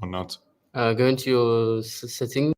or not? Go into your settings.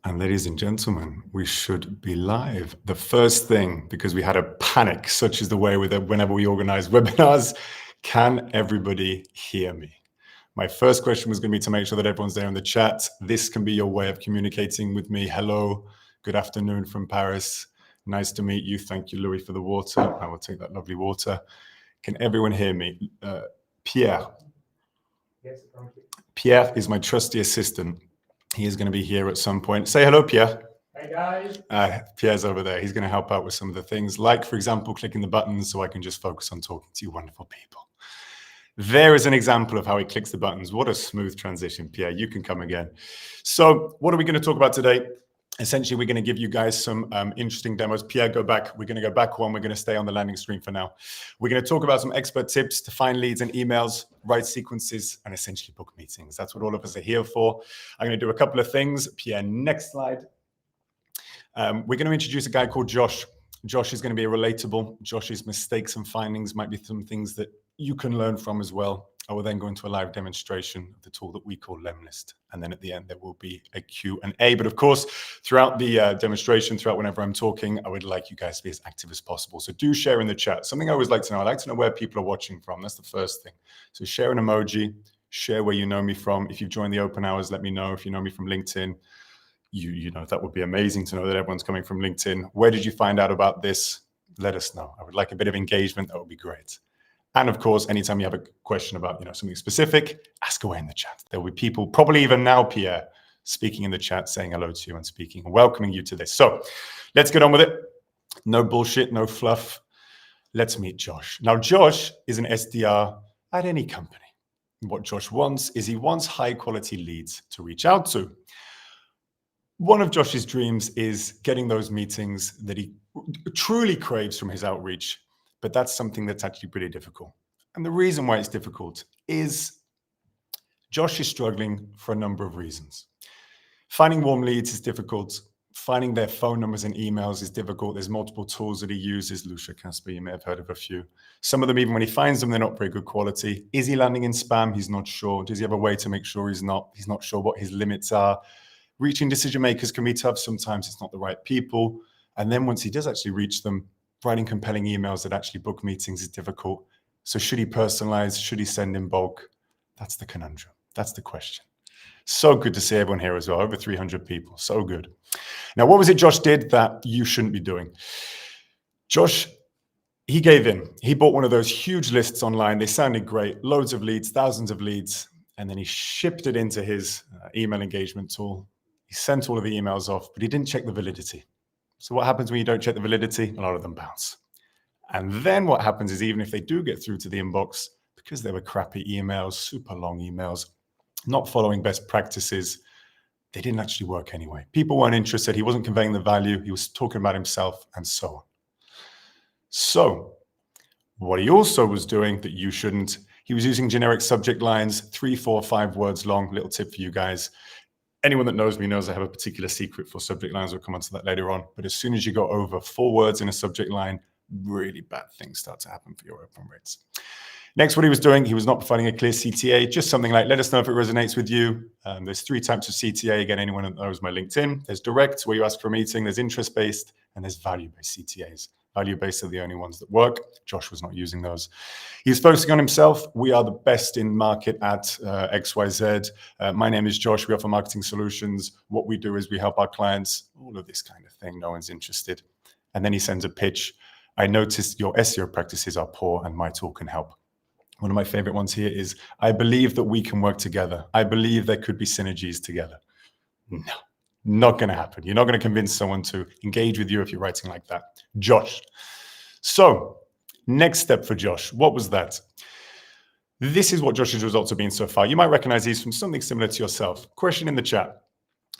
And ladies and gentlemen, we should be live. The first thing, because we had a panic, such is the way with it whenever we organize webinars, can everybody hear me? My first question was going to be to make sure that everyone's there in the chat. This can be your way of communicating with me. Hello, good afternoon from Paris. Nice to meet you. Thank you, Louis, for the water. I will take that lovely water. Can everyone hear me? Pierre. Yes, thank you. Pierre is my trusty assistant. He is going to be here at some point. Say hello, Pierre. Hey, guys. Pierre's over there. He's going to help out with some of the things, like, for example, clicking the buttons so I can just focus on talking to you wonderful people. There is an example of how he clicks the buttons. What a smooth transition, Pierre. You can come again. So what are we going to talk about today? Essentially, we're going to give you guys some interesting demos. Pierre, go back. We're going to go back one. We're going to stay on the landing screen for now. We're going to talk about some expert tips to find leads and emails, write sequences, and essentially book meetings. That's what all of us are here for. I'm going to do a couple of things. Pierre, next slide. We're going to introduce a guy called Josh. Josh is going to be relatable. Josh's mistakes and findings might be some things that you can learn from as well. I will then go into a live demonstration of the tool that we call lemlist. And then at the end, there will be a Q&A. But of course, throughout the demonstration, throughout whenever I'm talking, I would like you guys to be as active as possible. So do share in the chat. Something I always like to know, I like to know where people are watching from. That's the first thing. So share an emoji, share where you know me from. If you've joined the open hours, let me know. If you know me from LinkedIn, you know, that would be amazing to know that everyone's coming from LinkedIn. Where did you find out about this? Let us know. I would like a bit of engagement. That would be great. And of course, anytime you have a question about, something specific, ask away in the chat. There will be people, probably even now, Pierre, speaking in the chat, saying hello to you and speaking and welcoming you to this. So let's get on with it. No bullshit, no fluff. Let's meet Josh. Now, Josh is an SDR at any company. What Josh wants is he wants high quality leads to reach out to. One of Josh's dreams is getting those meetings that he truly craves from his outreach, but that's something that's actually pretty difficult. And the reason why it's difficult is Josh is struggling for a number of reasons. Finding warm leads is difficult. Finding their phone numbers and emails is difficult. There's multiple tools that he uses. Lucia Casper, you may have heard of a few. Some of them, even when he finds them, they're not very good quality. Is he landing in spam? He's not sure. Does he have a way to make sure he's not sure what his limits are? Reaching decision makers can be tough. Sometimes it's not the right people. And then once he does actually reach them, writing compelling emails that actually book meetings is difficult. So should he personalize? Should he send in bulk? That's the conundrum. That's the question. So good to see everyone here as well. Over 300 people. So good. Now, what was it Josh did that you shouldn't be doing? Josh, he gave in. He bought one of those huge lists online. They sounded great. Loads of leads, thousands of leads. And then he shipped it into his email engagement tool. He sent all of the emails off, but he didn't check the validity. So what happens when you don't check the validity? A lot of them bounce. And then what happens is even if they do get through to the inbox, because they were crappy emails, super long emails, not following best practices, they didn't actually work anyway. People weren't interested. He wasn't conveying the value. He was talking about himself and so on. So what he also was doing that you shouldn't, he was using generic subject lines, 3, 4, 5 words long. Little tip for you guys. Anyone that knows me knows I have a particular secret for subject lines. We'll come on to that later on. But as soon as you go over 4 words in a subject line, really bad things start to happen for your open rates. Next, what he was doing, he was not providing a clear CTA, just something like, let us know if it resonates with you. There's 3 types of CTA. Again, anyone that knows my LinkedIn. There's direct, where you ask for a meeting. There's interest-based, and there's value-based CTAs. Value-based are the only ones that work. Josh was not using those. He was focusing on himself. We are the best in market at XYZ. My name is Josh. We offer marketing solutions. What we do is we help our clients, all of this kind of thing. No one's interested. And then he sends a pitch. I noticed your SEO practices are poor and my tool can help. One of my favorite ones here is, I believe that we can work together. I believe there could be synergies together. No, not going to happen. You're not going to convince someone to engage with you if you're writing like that. Josh. So next step for Josh, what was that? This is what Josh's results have been so far. You might recognize these from something similar to yourself. Question in the chat.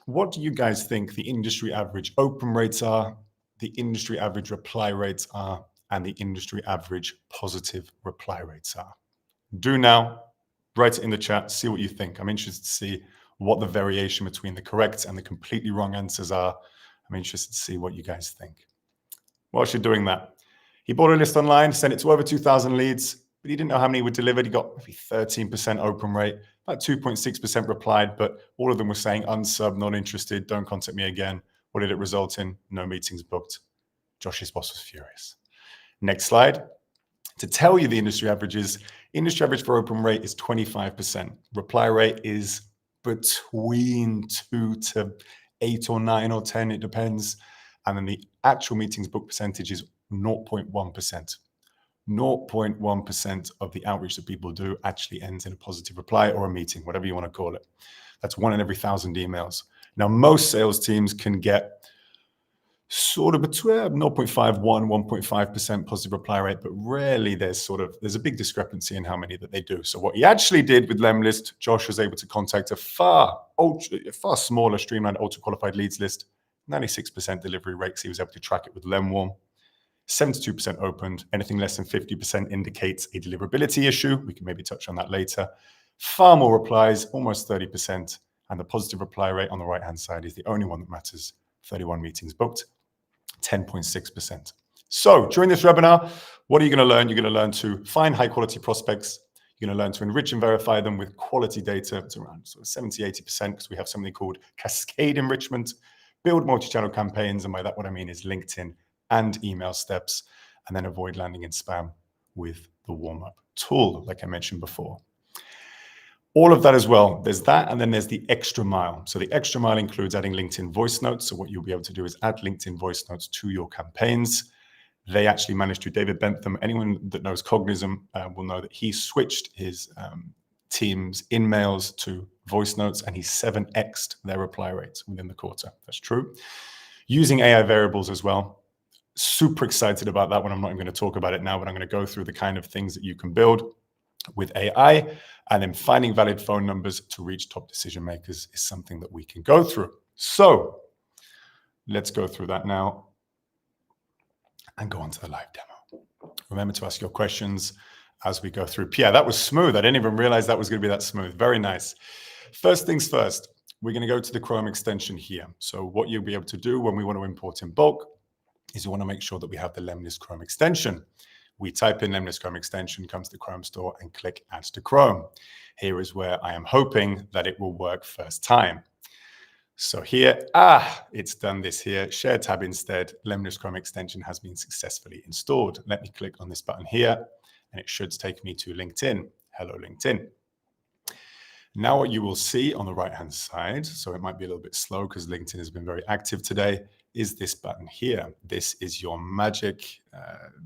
What do you guys think the industry average open rates are, the industry average reply rates are, and the industry average positive reply rates are? Do now, write it in the chat, see what you think. I'm interested to see what the variation between the correct and the completely wrong answers are. I'm interested to see what you guys think. Whilst you're doing that, he bought a list online, sent it to over 2,000 leads, but he didn't know how many were delivered. He got maybe 13% open rate, about 2.6% replied, but all of them were saying unsub, not interested, don't contact me again. What did it result in? No meetings booked. Josh's boss was furious. Next slide. To tell you the industry averages, industry average for open rate is 25%. Reply rate is between 2 to 8 or 9 or 10, it depends. And then the actual meetings book percentage is 0.1%. 0.1% of the outreach that people do actually ends in a positive reply or a meeting, whatever you want to call it. That's 1 in every 1,000 emails. Now, most sales teams can get sort of between 0.51, 1.5% positive reply rate, but rarely there's a big discrepancy in how many that they do. So what he actually did with lemlist, Josh was able to contact a far smaller, streamlined, ultra qualified leads list, 96% delivery rates. He was able to track it with Lemwarm. 72% opened. Anything less than 50% indicates a deliverability issue. We can maybe touch on that later. Far more replies, almost 30%. And the positive reply rate on the right-hand side is the only one that matters. 31 meetings booked, 10.6%. So during this webinar, what are you going to learn? You're going to learn to find high-quality prospects. You're going to learn to enrich and verify them with quality data. It's around sort of 70, 80% because we have something called cascade enrichment. Build multi-channel campaigns. And by that, what I mean is LinkedIn and email steps, and then avoid landing in spam with the warm-up tool, like I mentioned before. All of that as well. There's that, and then there's the extra mile. So the extra mile includes adding LinkedIn voice notes. So what you'll be able to do is add LinkedIn voice notes to your campaigns. They actually managed to, David Bentham, anyone that knows Cognism will know that he switched his team's in-mails to voice notes, and he 7x'd their reply rates within the quarter. That's true. Using AI variables as well. Super excited about that one. I'm not even going to talk about it now, but I'm going to go through the kind of things that you can build. with AI, and then finding valid phone numbers to reach top decision makers is something that we can go through. So let's go through that now and go on to the live demo. Remember to ask your questions as we go through. Pierre, that was smooth. I didn't even realize that was going to be that smooth. Very nice. First things first, we're going to go to the Chrome extension here. So what you'll be able to do when we want to import in bulk is we want to make sure that we have the lemlist Chrome extension. We type in lemlist Chrome extension, comes to Chrome Store, and click Add to Chrome. Here is where I am hoping that it will work first time. So here, it's done this here. Share tab instead. Lemlist Chrome extension has been successfully installed. Let me click on this button here, and it should take me to LinkedIn. Hello, LinkedIn. Now what you will see on the right-hand side, so it might be a little bit slow because LinkedIn has been very active today, is this button here. This is your magic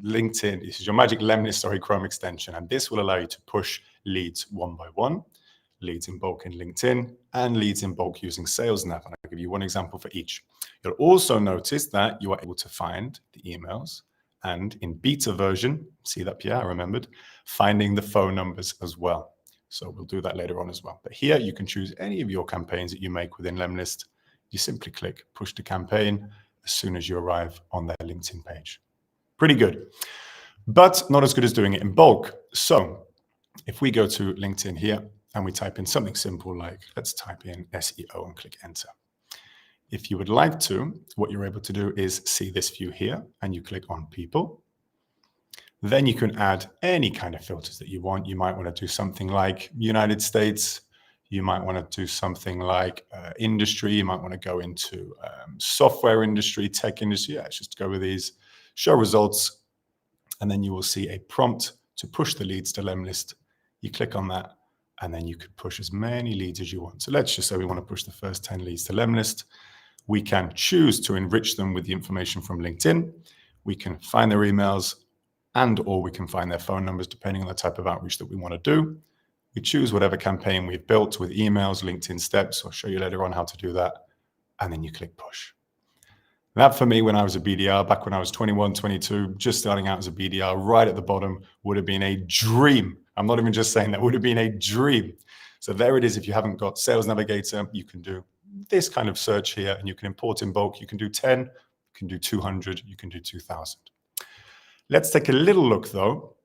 LinkedIn. This is your magic lemlist, Chrome extension, and this will allow you to push leads one by one, leads in bulk in LinkedIn, and leads in bulk using SalesNav. And I'll give you one example for each. You'll also notice that you are able to find the emails, and in beta version, see that, Pierre, I remembered, finding the phone numbers as well. So we'll do that later on as well. But here you can choose any of your campaigns that you make within lemlist. You simply click push to campaign as soon as you arrive on their LinkedIn page. Pretty good, but not as good as doing it in bulk. So if we go to LinkedIn here and we type in something simple like, let's type in SEO and click enter. If you would like to, what you're able to do is see this view here and you click on people. Then you can add any kind of filters that you want. You might want to do something like United States. You might want to do something like industry. You might want to go into software industry, tech industry. Yeah, let's just go with these. Show results. And then you will see a prompt to push the leads to lemlist. You click on that, and then you could push as many leads as you want. So let's just say we want to push the first 10 leads to lemlist. We can choose to enrich them with the information from LinkedIn. We can find their emails, or we can find their phone numbers depending on the type of outreach that we want to do. We choose whatever campaign we've built with emails, LinkedIn steps. I'll show you later on how to do that. And then you click push. That for me, when I was a BDR, back when I was 21, 22, just starting out as a BDR, right at the bottom, would have been a dream. I'm not even just saying that, would have been a dream. So there it is. If you haven't got Sales Navigator, you can do this kind of search here, and you can import in bulk. You can do 10, you can do 200, you can do 2,000. Let's take a little look, though,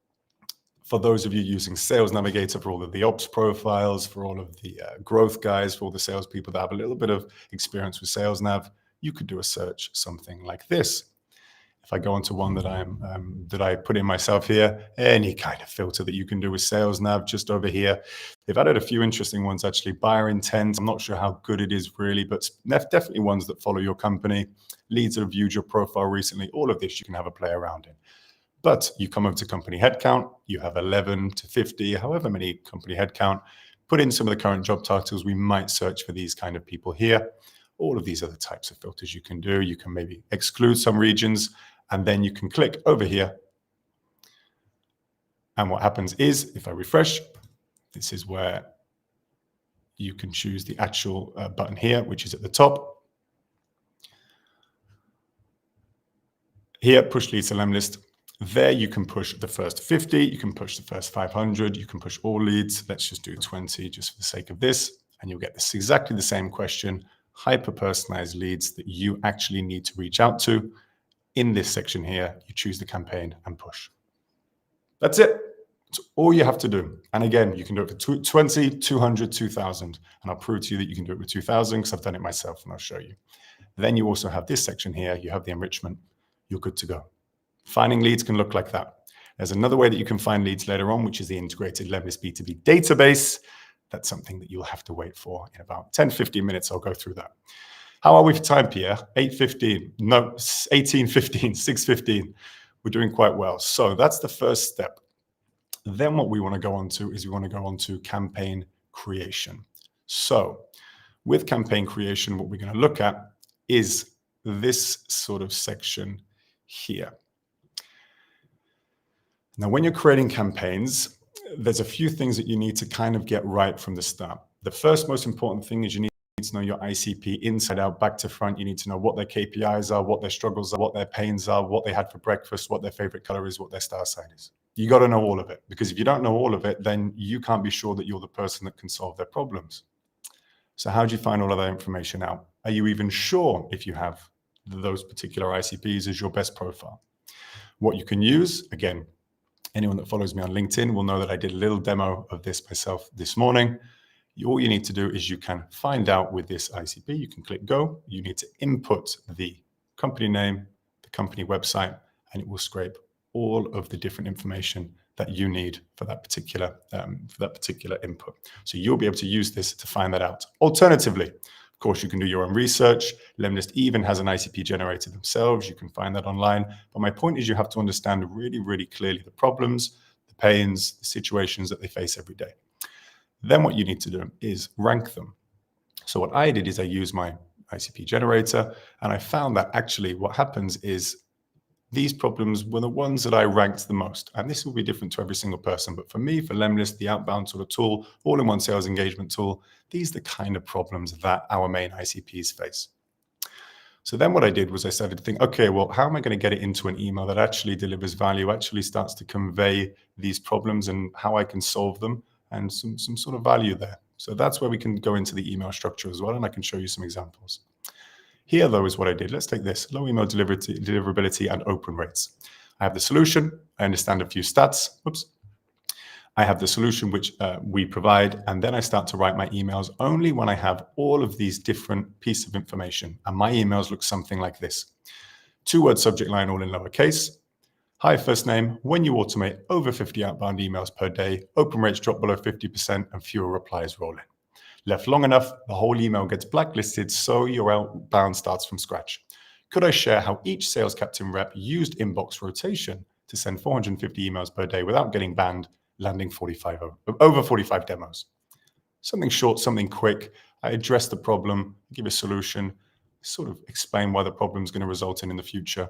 for those of you using Sales Navigator, for all of the ops profiles, for all of the growth guys, for all the salespeople that have a little bit of experience with Sales Nav, you could do a search something like this. If I go onto one that I put in myself here, any kind of filter that you can do with Sales Nav, just over here. They've added a few interesting ones, actually. Buyer intent, I'm not sure how good it is really, but definitely ones that follow your company. Leads that have viewed your profile recently, all of this you can have a play around in. But you come over to company headcount, you have 11 to 50, however many company headcount, put in some of the current job titles. We might search for these kind of people here. All of these are the types of filters you can do. You can maybe exclude some regions, and then you can click over here. And what happens is, if I refresh, this is where you can choose the actual button here, which is at the top. Here, push leads to lemlist. There you can push the first 50, you can push the first 500, you can push all leads. Let's just do 20 just for the sake of this. And you'll get this exactly the same question, hyper-personalized leads that you actually need to reach out to. In this section here, you choose the campaign and push. That's it. That's all you have to do. And again, you can do it for 20, 200, 2,000. And I'll prove to you that you can do it with 2,000 because I've done it myself and I'll show you. Then you also have this section here. You have the enrichment. You're good to go. Finding leads can look like that. There's another way that you can find leads later on, which is the integrated lemlist B2B database. That's something that you'll have to wait for in about 10, 15 minutes. I'll go through that. How are we for time, Pierre? 8:15, no, 18:15, 6:15. We're doing quite well. So that's the first step. Then what we want to go on to is we want to go on to campaign creation. So with campaign creation, what we're going to look at is this sort of section here. Now, when you're creating campaigns, there's a few things that you need to kind of get right from the start. The first most important thing is you need to know your ICP inside out, back to front. You need to know what their KPIs are, what their struggles are, what their pains are, what they had for breakfast, what their favorite color is, what their star sign is. You got to know all of it, because if you don't know all of it, then you can't be sure that you're the person that can solve their problems. So how do you find all of that information out? Are you even sure if you have those particular ICPs as your best profile? What you can use, again, anyone that follows me on LinkedIn will know that I did a little demo of this myself this morning. All you need to do is you can find out with this ICP, you can click go. You need to input the company name, the company website, and it will scrape all of the different information that you need for that particular input. So you'll be able to use this to find that out. Alternatively, of course, you can do your own research. Lemlist even has an ICP generator themselves. You can find that online. But my point is you have to understand really, really clearly the problems, the pains, the situations that they face every day. Then what you need to do is rank them. So what I did is I used my ICP generator, and I found that actually what happens is these problems were the ones that I ranked the most. And this will be different to every single person. But for me, for Lemlist, the Outbound sort of tool, all-in-one sales engagement tool, these are the kind of problems that our main ICPs face. So then what I did was I started to think, okay, well, how am I going to get it into an email that actually delivers value, actually starts to convey these problems and how I can solve them, and some sort of value there. So that's where we can go into the email structure as well, and I can show you some examples. Here, though, is what I did. Let's take this, low email deliverability and open rates. I have the solution. I understand a few stats. Oops. I have the solution which we provide, and then I start to write my emails only when I have all of these different pieces of information. And my emails look something like this. 2-word subject line, all in lowercase. Hi, first name. When you automate over 50 outbound emails per day, open rates drop below 50% and fewer replies roll in. Left long enough, the whole email gets blacklisted, so your outbound starts from scratch. Could I share how each sales captain rep used inbox rotation to send 450 emails per day without getting banned, landing over 45 demos? Something short, something quick. I address the problem, give a solution, sort of explain why the problem is going to result in the future,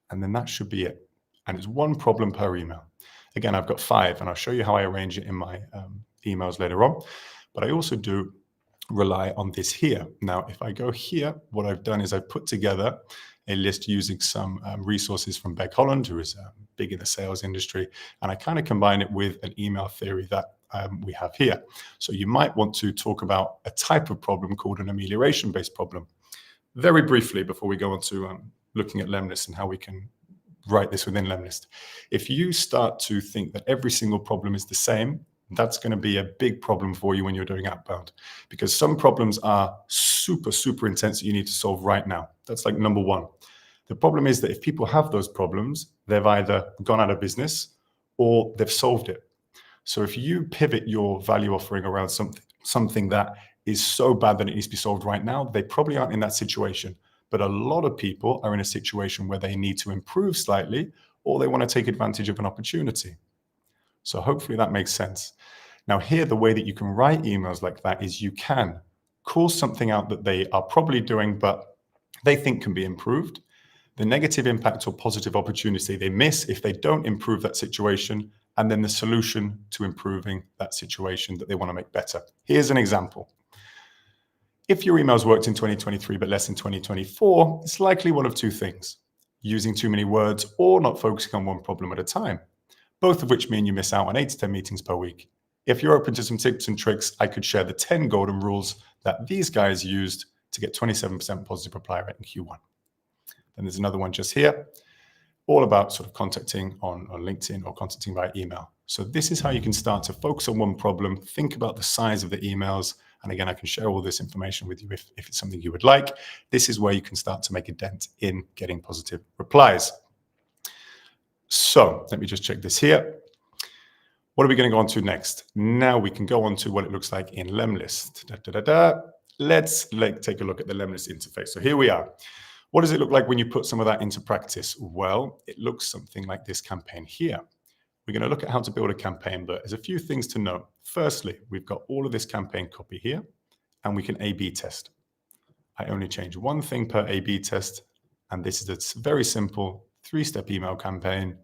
and then that should be it. And it's one problem per email. Again, I've got 5, and I'll show you how I arrange it in my emails later on. But I also do rely on this here. Now, if I go here, what I've done is I've put together a list using some resources from Beck Holland, who is big in the sales industry. And I kind of combine it with an email theory that we have here. So you might want to talk about a type of problem called an amelioration-based problem. Very briefly, before we go on to looking at Lemlist and how we can write this within Lemlist. If you start to think that every single problem is the same, that's going to be a big problem for you when you're doing outbound, because some problems are super, super intense that you need to solve right now. That's like number one. The problem is that if people have those problems, they've either gone out of business or they've solved it. So if you pivot your value offering around something that is so bad that it needs to be solved right now, they probably aren't in that situation. But a lot of people are in a situation where they need to improve slightly, or they want to take advantage of an opportunity. So hopefully that makes sense. Now here, the way that you can write emails like that is you can call something out that they are probably doing, but they think can be improved. The negative impact or positive opportunity they miss if they don't improve that situation, and then the solution to improving that situation that they want to make better. Here's an example. If your emails worked in 2023 but less in 2024, it's likely one of two things: using too many words or not focusing on one problem at a time, both of which mean you miss out on 8 to 10 meetings per week. If you're open to some tips and tricks, I could share the 10 golden rules that these guys used to get 27% positive reply rate in Q1. Then there's another one just here, all about sort of contacting on LinkedIn or contacting by email. So this is how you can start to focus on one problem, think about the size of the emails. And again, I can share all this information with you if it's something you would like. This is where you can start to make a dent in getting positive replies. So let me just check this here. What are we going to go on to next? Now we can go on to what it looks like in Lemlist. Let's take a look at the Lemlist interface. So here we are. What does it look like when you put some of that into practice? Well, it looks something like this campaign here. We're going to look at how to build a campaign, but there's a few things to note. Firstly, we've got all of this campaign copy here, and we can A/B test. I only change one thing per A/B test, and this is a very simple 3-step email campaign,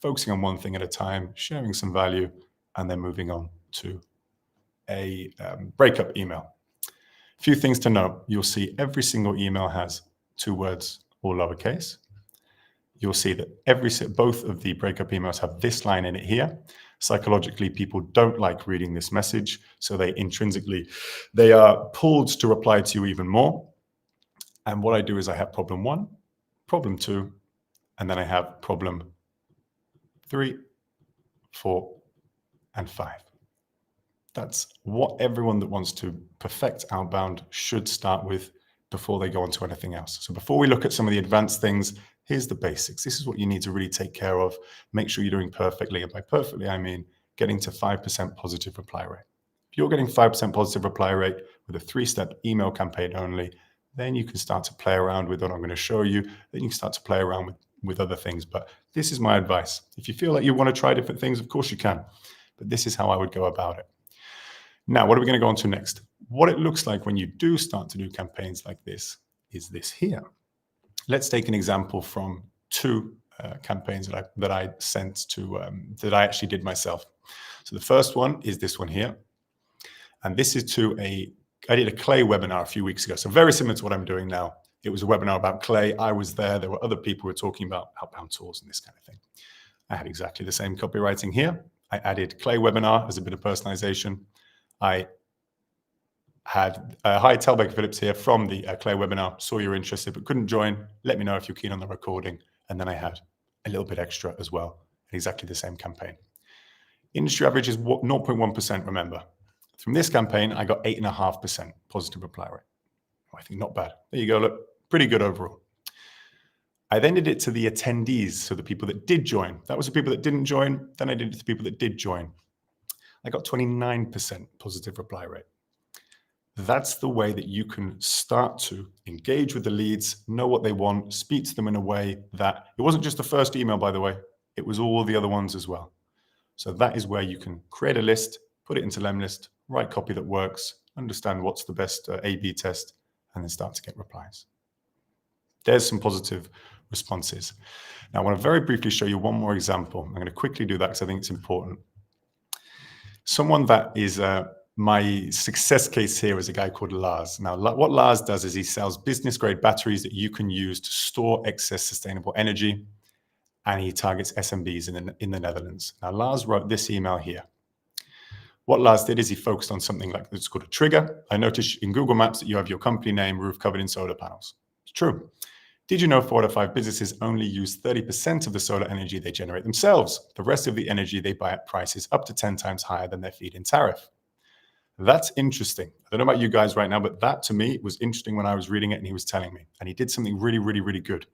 focusing on one thing at a time, sharing some value, and then moving on to a breakup email. A few things to note. You'll see every single email has 2 words, all lowercase. You'll see that both of the breakup emails have this line in it here. Psychologically, people don't like reading this message, so they are pulled to reply to you even more. And what I do is I have problem 1, problem 2, and then I have problem 3, 4, and 5. That's what everyone that wants to perfect outbound should start with before they go on to anything else. So before we look at some of the advanced things, here's the basics. This is what you need to really take care of. Make sure you're doing perfectly. And by perfectly, I mean getting to 5% positive reply rate. If you're getting 5% positive reply rate with a 3-step email campaign only, then you can start to play around with what I'm going to show you. Then you can start to play around with other things. But this is my advice. If you feel like you want to try different things, of course you can. But this is how I would go about it. Now, what are we going to go on to next? What it looks like when you do start to do campaigns like this is this here. Let's take an example from 2 campaigns that I sent to, that I actually did myself. So the first one is this one here. And this is I did a clay webinar a few weeks ago. So very similar to what I'm doing now. It was a webinar about clay. I was there. There were other people who were talking about outbound tools and this kind of thing. I had exactly the same copywriting here. I added clay webinar as a bit of personalization. I had hi, Telbeck Phillips here from the clay webinar. Saw you're interested but couldn't join. Let me know if you're keen on the recording. And then I had a little bit extra as well, exactly the same campaign. Industry average is 0.1%, remember. From this campaign, I got 8.5% positive reply rate. I think not bad. There you go, look, pretty good overall. I then did it to the attendees, so the people that did join. That was the people that didn't join. Then I did it to the people that did join. I got 29% positive reply rate. That's the way that you can start to engage with the leads, know what they want, speak to them in a way that it wasn't just the first email, by the way, it was all the other ones as well. So that is where you can create a list, put it into lemlist, write copy that works, understand what's the best A/B test, and then start to get replies. There's some positive responses. Now, I want to very briefly show you one more example. I'm going to quickly do that because I think it's important. Someone that is my success case here is a guy called Lars. Now, what Lars does is he sells business-grade batteries that you can use to store excess sustainable energy, and he targets SMBs in the Netherlands. Now, Lars wrote this email here. What Lars did is he focused on something like it's called a trigger. I noticed in Google Maps that you have your company name, roof covered in solar panels. It's true. Did you know 4 out of 5 businesses only use 30% of the solar energy they generate themselves? The rest of the energy they buy at prices up to 10 times higher than their feed-in tariff. That's interesting. I don't know about you guys right now, but that to me was interesting when I was reading it and he was telling me. And he did something really, really, really good.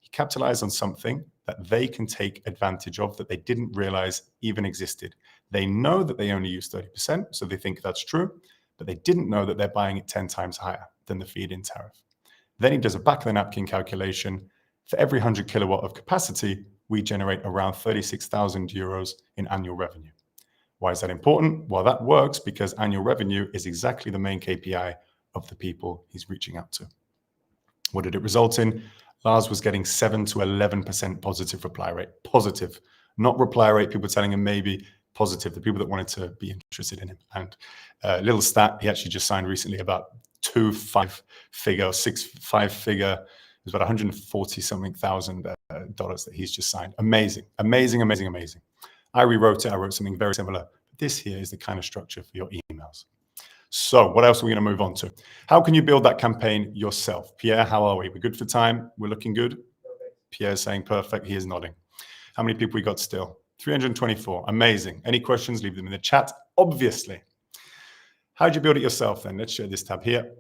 He capitalized on something that they can take advantage of that they didn't realize even existed. They know that they only use 30%, so they think that's true, but they didn't know that they're buying it 10 times higher than the feed-in tariff. Then he does a back-of-the-napkin calculation. For every 100 kilowatt of capacity, we generate around 36,000 euros in annual revenue. Why is that important? Well, that works because annual revenue is exactly the main KPI of the people he's reaching out to. What did it result in? Lars was getting 7 to 11% positive reply rate. Positive, not reply rate, people telling him maybe, positive, the people that wanted to be interested in him. And a little stat, he actually just signed recently about 2 5-figure, 6-5-figure, it was about 140-something thousand dollars that he's just signed. Amazing, amazing, amazing, amazing. I rewrote it. I wrote something very similar. This here is the kind of structure for your emails. So what else are we going to move on to? How can you build that campaign yourself? Pierre, how are we? We're good for time? We're looking good? Perfect. Pierre's saying perfect. He is nodding. How many people we got still? 324. Amazing. Any questions? Leave them in the chat, obviously. How do you build it yourself then? Let's share this tab here.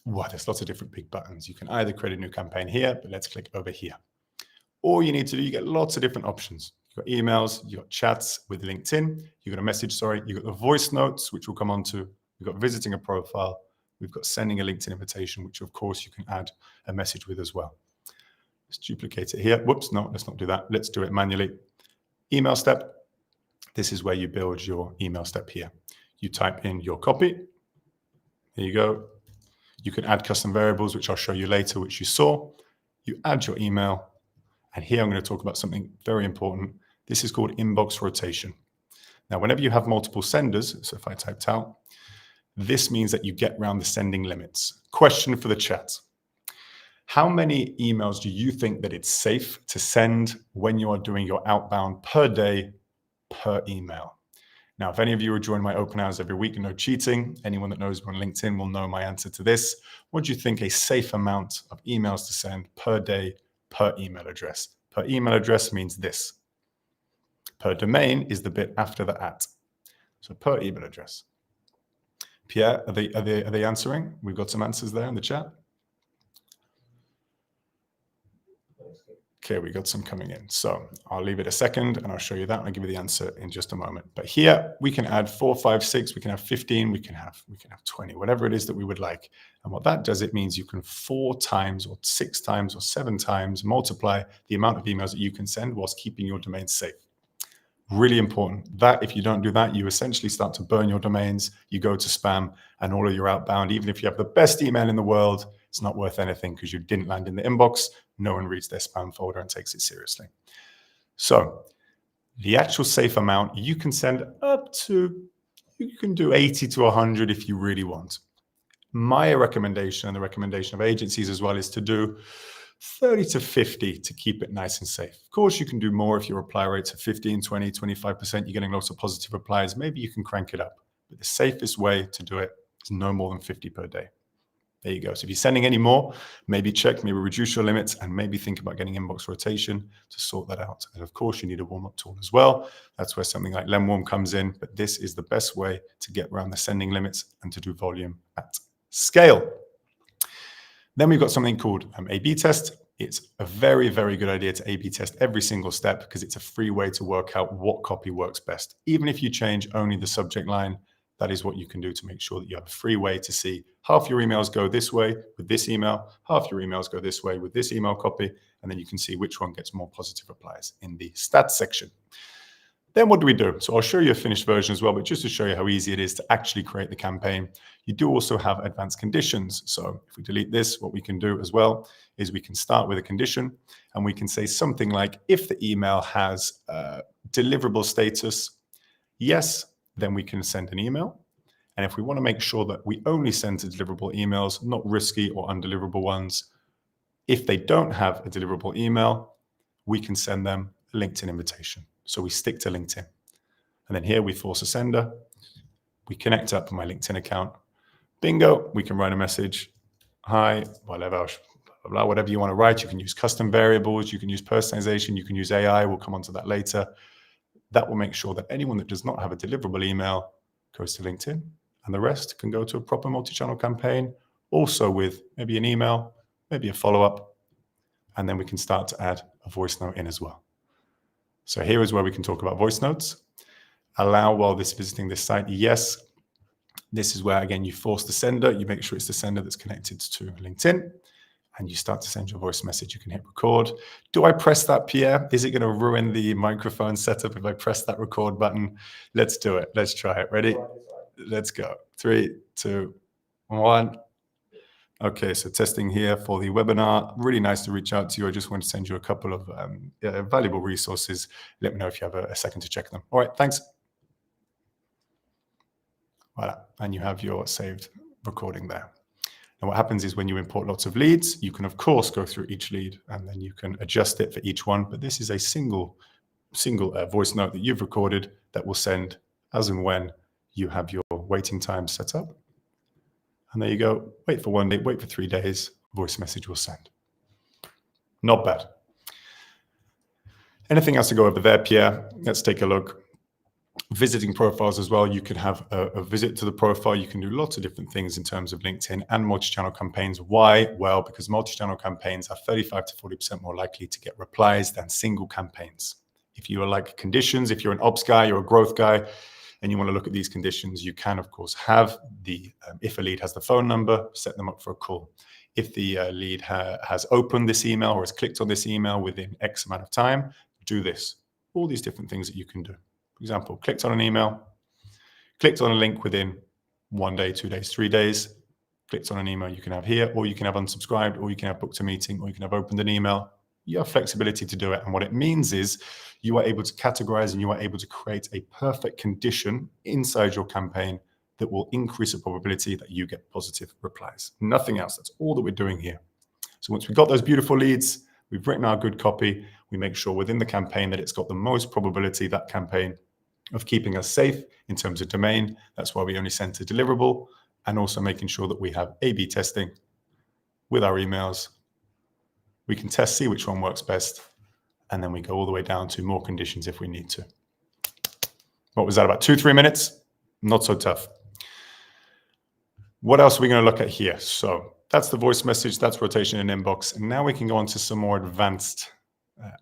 Wow, there's lots of different big buttons. You can either create a new campaign here, but let's click over here. All you need to do, you get lots of different options. You've got emails, you've got chats with LinkedIn, you've got a message, you've got the voice notes, which we'll come on to. We've got visiting a profile. We've got sending a LinkedIn invitation, which of course you can add a message with as well. Let's duplicate it here. Whoops, no, let's not do that. Let's do it manually. Email step. This is where you build your email step here. You type in your copy. There you go. You can add custom variables, which I'll show you later, which you saw. You add your email. And here I'm going to talk about something very important. This is called inbox rotation. Now, whenever you have multiple senders, so if I typed out, This means that you get around the sending limits. Question for the chat. How many emails do you think that it's safe to send when you are doing your outbound per day, per email? Now, if any of you are joining my open hours every week, no cheating, anyone that knows me on LinkedIn will know my answer to this. What do you think a safe amount of emails to send per day, per email address? Per email address means this. Per domain is the bit after the at. So per email address. Pierre, are they answering? We've got some answers there in the chat. Okay, we got some coming in. So I'll leave it a second and I'll show you that and I'll give you the answer in just a moment. But here we can add 4, 5, 6, we can have 15, we can have 20, whatever it is that we would like. And what that does, it means you can 4 times or 6 times or 7 times multiply the amount of emails that you can send whilst keeping your domain safe. Really important. That if you don't do that, you essentially start to burn your domains, you go to spam and all of your outbound, even if you have the best email in the world, it's not worth anything because you didn't land in the inbox. No one reads their spam folder and takes it seriously. So the actual safe amount, you can send up to, you can do 80 to 100 if you really want. My recommendation and the recommendation of agencies as well is to do 30 to 50 to keep it nice and safe. Of course, you can do more if your reply rates are 15, 20, 25%. You're getting lots of positive replies. Maybe you can crank it up. But the safest way to do it is no more than 50 per day. There you go. So if you're sending any more, maybe check, maybe reduce your limits, and maybe think about getting inbox rotation to sort that out. And of course, you need a warm-up tool as well. That's where something like Lemwarm comes in. But this is the best way to get around the sending limits and to do volume at scale. Then we've got something called A/B test. It's a very, very good idea to A/B test every single step because it's a free way to work out what copy works best. Even if you change only the subject line, that is what you can do to make sure that you have a free way to see half your emails go this way with this email, half your emails go this way with this email copy, and then you can see which one gets more positive replies in the stats section. Then what do we do? So I'll show you a finished version as well, but just to show you how easy it is to actually create the campaign, you do also have advanced conditions. So if we delete this, what we can do as well is we can start with a condition and we can say something like, if the email has deliverable status, yes, then we can send an email. And if we want to make sure that we only send to deliverable emails, not risky or undeliverable ones, if they don't have a deliverable email, we can send them a LinkedIn invitation. So we stick to LinkedIn. And then here we force a sender. We connect up with my LinkedIn account. Bingo, we can write a message. Hi, whatever, blah, blah, blah, whatever you want to write. You can use custom variables. You can use personalization. You can use AI. We'll come on to that later. That will make sure that anyone that does not have a deliverable email goes to LinkedIn, and the rest can go to a proper multi-channel campaign, also with maybe an email, maybe a follow-up, and then we can start to add a voice note in as well. So here is where we can talk about voice notes. Allow while visiting this site, yes. This is where, again, you force the sender. You make sure it's the sender that's connected to LinkedIn, and you start to send your voice message. You can hit record. Do I press that, Pierre? Is it going to ruin the microphone setup if I press that record button? Let's do it. Let's try it. Ready? Let's go. 3, 2, 1. Okay, so testing here for the webinar. Really nice to reach out to you. I just want to send you a couple of valuable resources. Let me know if you have a second to check them. All right, thanks. Voila, and you have your saved recording there. And what happens is when you import lots of leads, you can of course go through each lead and then you can adjust it for each one. But this is a single voice note that you've recorded that will send as and when you have your waiting time set up. And there you go. Wait for 1 day, wait for 3 days, voice message will send. Not bad. Anything else to go over there, Pierre? Let's take a look. Visiting profiles as well. You can have a visit to the profile. You can do lots of different things in terms of LinkedIn and multi-channel campaigns. Why? Well, because multi-channel campaigns are 35 to 40% more likely to get replies than single campaigns. If you are like conditions, if you're an ops guy, you're a growth guy, and you want to look at these conditions, you can, of course, have the, if a lead has the phone number, set them up for a call. If the lead has opened this email or has clicked on this email within X amount of time, do this. All these different things that you can do. For example, clicked on an email, clicked on a link within 1 day, 2 days, 3 days, clicked on an email you can have here, or you can have unsubscribed, or you can have booked a meeting, or you can have opened an email. You have flexibility to do it. And what it means is you are able to categorize and you are able to create a perfect condition inside your campaign that will increase the probability that you get positive replies. Nothing else. That's all that we're doing here. So once we've got those beautiful leads, we've written our good copy, we make sure within the campaign that it's got the most probability, that campaign, of keeping us safe in terms of domain. That's why we only send to deliverable, and also making sure that we have A/B testing with our emails. We can test, see which one works best, and then we go all the way down to more conditions if we need to. What was that, about 2-3 minutes? Not so tough. What else are we going to look at here? So that's the voice message, that's rotation in inbox. And now we can go on to some more advanced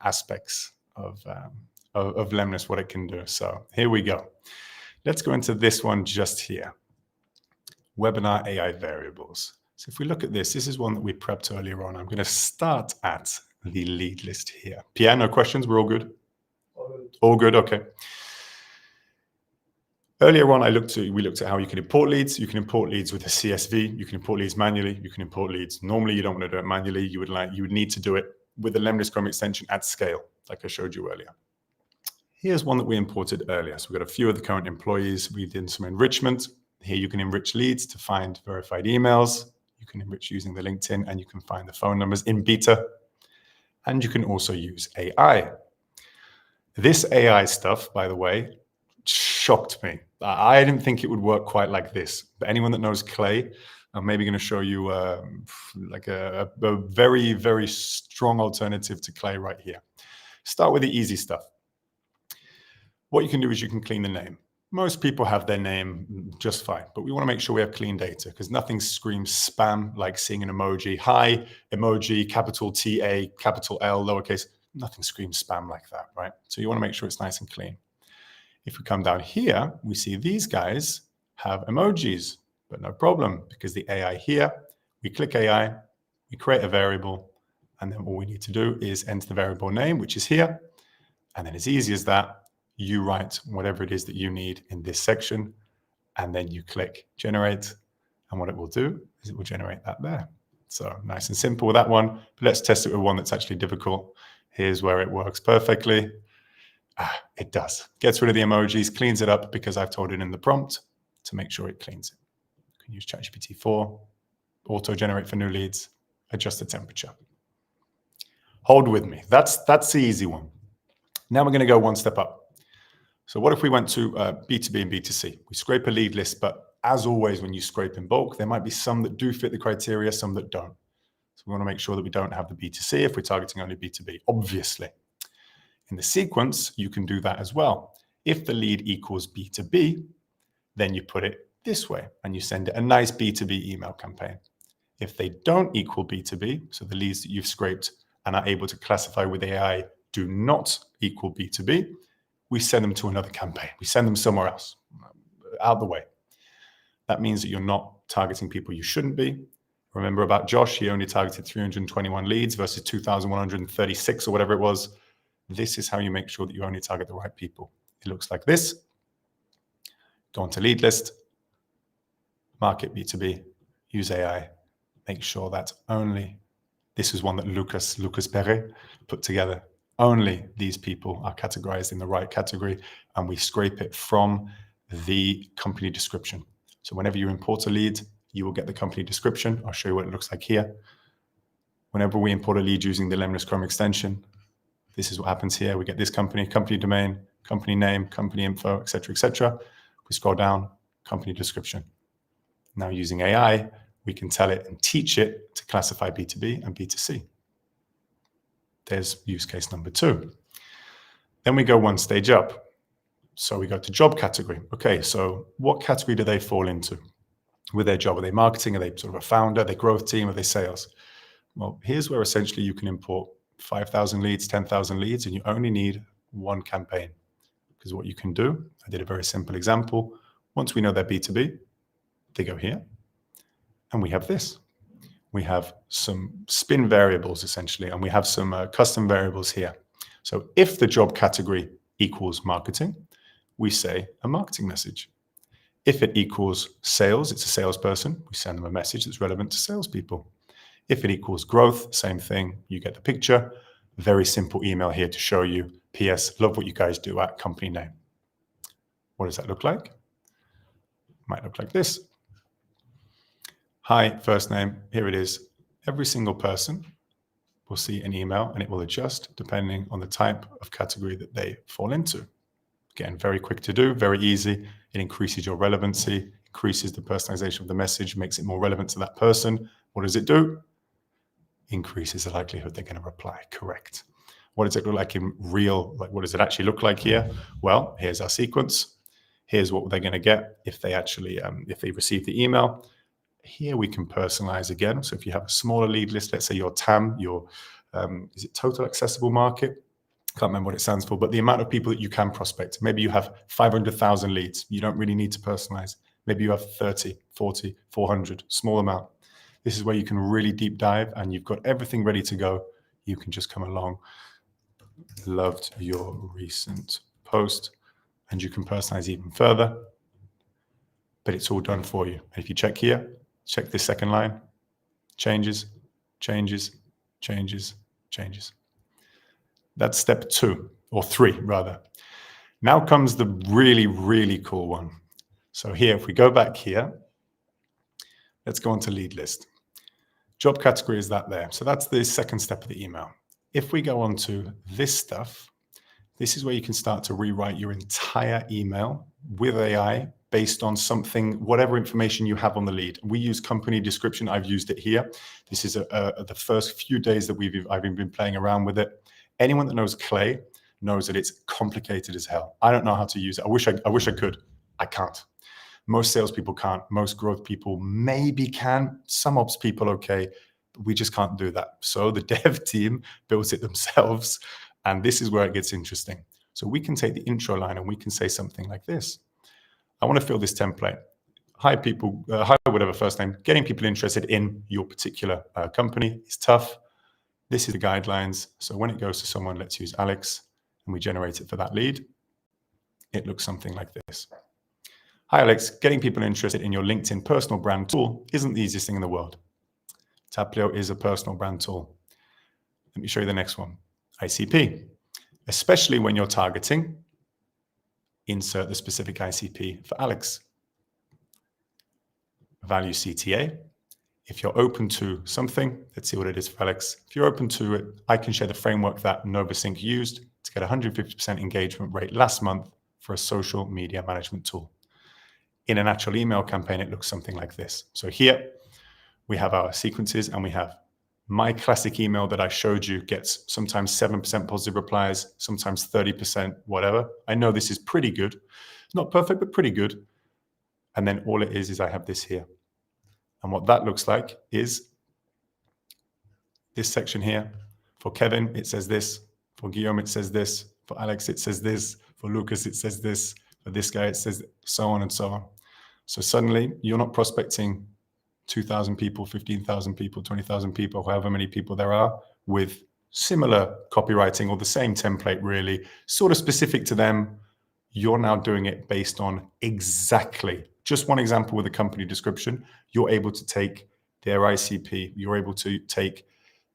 aspects of lemlist, what it can do. So here we go. Let's go into this one just here. Webinar AI variables. So if we look at this, this is one that we prepped earlier on. I'm going to start at the lead list here. Pierre, no questions? We're all good? All good, okay. Earlier on, we looked at how you can import leads. You can import leads with a CSV. You can import leads manually. You can import leads. Normally, you don't want to do it manually. You would need to do it with the lemlist Chrome extension at scale, like I showed you earlier. Here's one that we imported earlier. So we've got a few of the current employees. We did some enrichment. Here you can enrich leads to find verified emails. You can enrich using the LinkedIn, and you can find the phone numbers in beta. And you can also use AI. This AI stuff, by the way, shocked me. I didn't think it would work quite like this. But anyone that knows Clay, I'm maybe going to show you like a very, very strong alternative to Clay right here. Start with the easy stuff. What you can do is you can clean the name. Most people have their name just fine, but we want to make sure we have clean data because nothing screams spam like seeing an emoji. Hi, emoji, capital T-A, capital L, lowercase. Nothing screams spam like that, right? So you want to make sure it's nice and clean. If we come down here, we see these guys have emojis, but no problem because the AI here, we click AI, we create a variable, and then all we need to do is enter the variable name, which is here. And then as easy as that, you write whatever it is that you need in this section, and then you click generate. And what it will do is it will generate that there. So nice and simple with that one, but let's test it with one that's actually difficult. Here's where it works perfectly. It does. Gets rid of the emojis, cleans it up because I've told it in the prompt to make sure it cleans it. You can use ChatGPT 4, auto-generate for new leads, adjust the temperature. Hold with me. That's the easy one. Now we're going to go one step up. So what if we went to B2B and B2C? We scrape a lead list, but as always, when you scrape in bulk, there might be some that do fit the criteria, some that don't. So we want to make sure that we don't have the B2C if we're targeting only B2B, obviously. In the sequence, you can do that as well. If the lead equals B2B, then you put it this way and you send it a nice B2B email campaign. If they don't equal B2B, so the leads that you've scraped and are able to classify with AI do not equal B2B, we send them to another campaign. We send them somewhere else, out the way. That means that you're not targeting people you shouldn't be. Remember about Josh, he only targeted 321 leads versus 2,136 or whatever it was. This is how you make sure that you only target the right people. It looks like this. Go onto lead list, market B2B, use AI, make sure that only, this is one that Lucas Perret put together. Only these people are categorized in the right category, and we scrape it from the company description. So whenever you import a lead, you will get the company description. I'll show you what it looks like here. Whenever we import a lead using the lemlist Chrome extension, this is what happens here. We get this company domain, company name, company info, et cetera, et cetera. We scroll down, company description. Now using AI, we can tell it and teach it to classify B2B and B2C. There's use case number 2. Then we go one stage up. So we go to job category. Okay, so what category do they fall into with their job? Are they marketing? Are they sort of a founder? Are they growth team? Are they sales? Well, here's where essentially you can import 5,000 leads, 10,000 leads, and you only need one campaign. Because what you can do, I did a very simple example. Once we know they're B2B, they go here, and we have this. We have some spin variables essentially, and we have some custom variables here. So if the job category equals marketing, we say a marketing message. If it equals sales, it's a salesperson, we send them a message that's relevant to salespeople. If it equals growth, same thing, you get the picture. Very simple email here to show you, PS, love what you guys do at company name. What does that look like? Might look like this. Hi, first name, here it is. Every single person will see an email and it will adjust depending on the type of category that they fall into. Again, very quick to do, very easy. It increases your relevancy, increases the personalization of the message, makes it more relevant to that person. What does it do? Increases the likelihood they're going to reply correct. What does it look like in real, like what does it actually look like here? Well, here's our sequence. Here's what they're going to get if they actually, if they receive the email. Here we can personalize again. So if you have a smaller lead list, let's say your TAM, your, is it total accessible market? Can't remember what it stands for, but the amount of people that you can prospect. Maybe you have 500,000 leads. You don't really need to personalize. Maybe you have 30, 40, 400, small amount. This is where you can really deep dive and you've got everything ready to go. You can just come along. Loved your recent post, and you can personalize even further, but it's all done for you. And if you check here, check this second line, changes, changes, changes, changes. That's step 2 or 3 rather. Now comes the really, really cool one. So here, if we go back here, let's go on to lead list. Job category is that there. So that's the second step of the email. If we go on to this stuff, this is where you can start to rewrite your entire email with AI based on something, whatever information you have on the lead. We use company description. I've used it here. This is the first few days that I've been playing around with it. Anyone that knows Clay knows that it's complicated as hell. I don't know how to use it. I wish I could. I can't. Most salespeople can't. Most growth people maybe can. Some ops people, okay. But we just can't do that. So the dev team built it themselves. And this is where it gets interesting. So we can take the intro line and we can say something like this. I want to fill this template. Hi, people. Hi, whatever first name. Getting people interested in your particular company is tough. This is the guidelines. So when it goes to someone, let's use Alex, and we generate it for that lead. It looks something like this. Hi, Alex. Getting people interested in your LinkedIn personal brand tool isn't the easiest thing in the world. Taplio is a personal brand tool. Let me show you the next one. ICP, especially when you're targeting, insert the specific ICP for Alex. Value CTA. If you're open to something, let's see what it is for Alex. If you're open to it, I can share the framework that Novasync used to get 150% engagement rate last month for a social media management tool. In an actual email campaign, it looks something like this. So here we have our sequences and we have my classic email that I showed you gets sometimes 7% positive replies, sometimes 30%, whatever. I know this is pretty good. Not perfect, but pretty good. And then all it is I have this here. And what that looks like is this section here. For Kevin, it says this. For Guillaume, it says this. For Alex, it says this. For Lucas, it says this. For this guy, it says so on and so on. So suddenly, you're not prospecting 2,000 people, 15,000 people, 20,000 people, however many people there are, with similar copywriting or the same template, really, sort of specific to them. You're now doing it based on exactly, just one example with a company description. You're able to take their ICP. You're able to take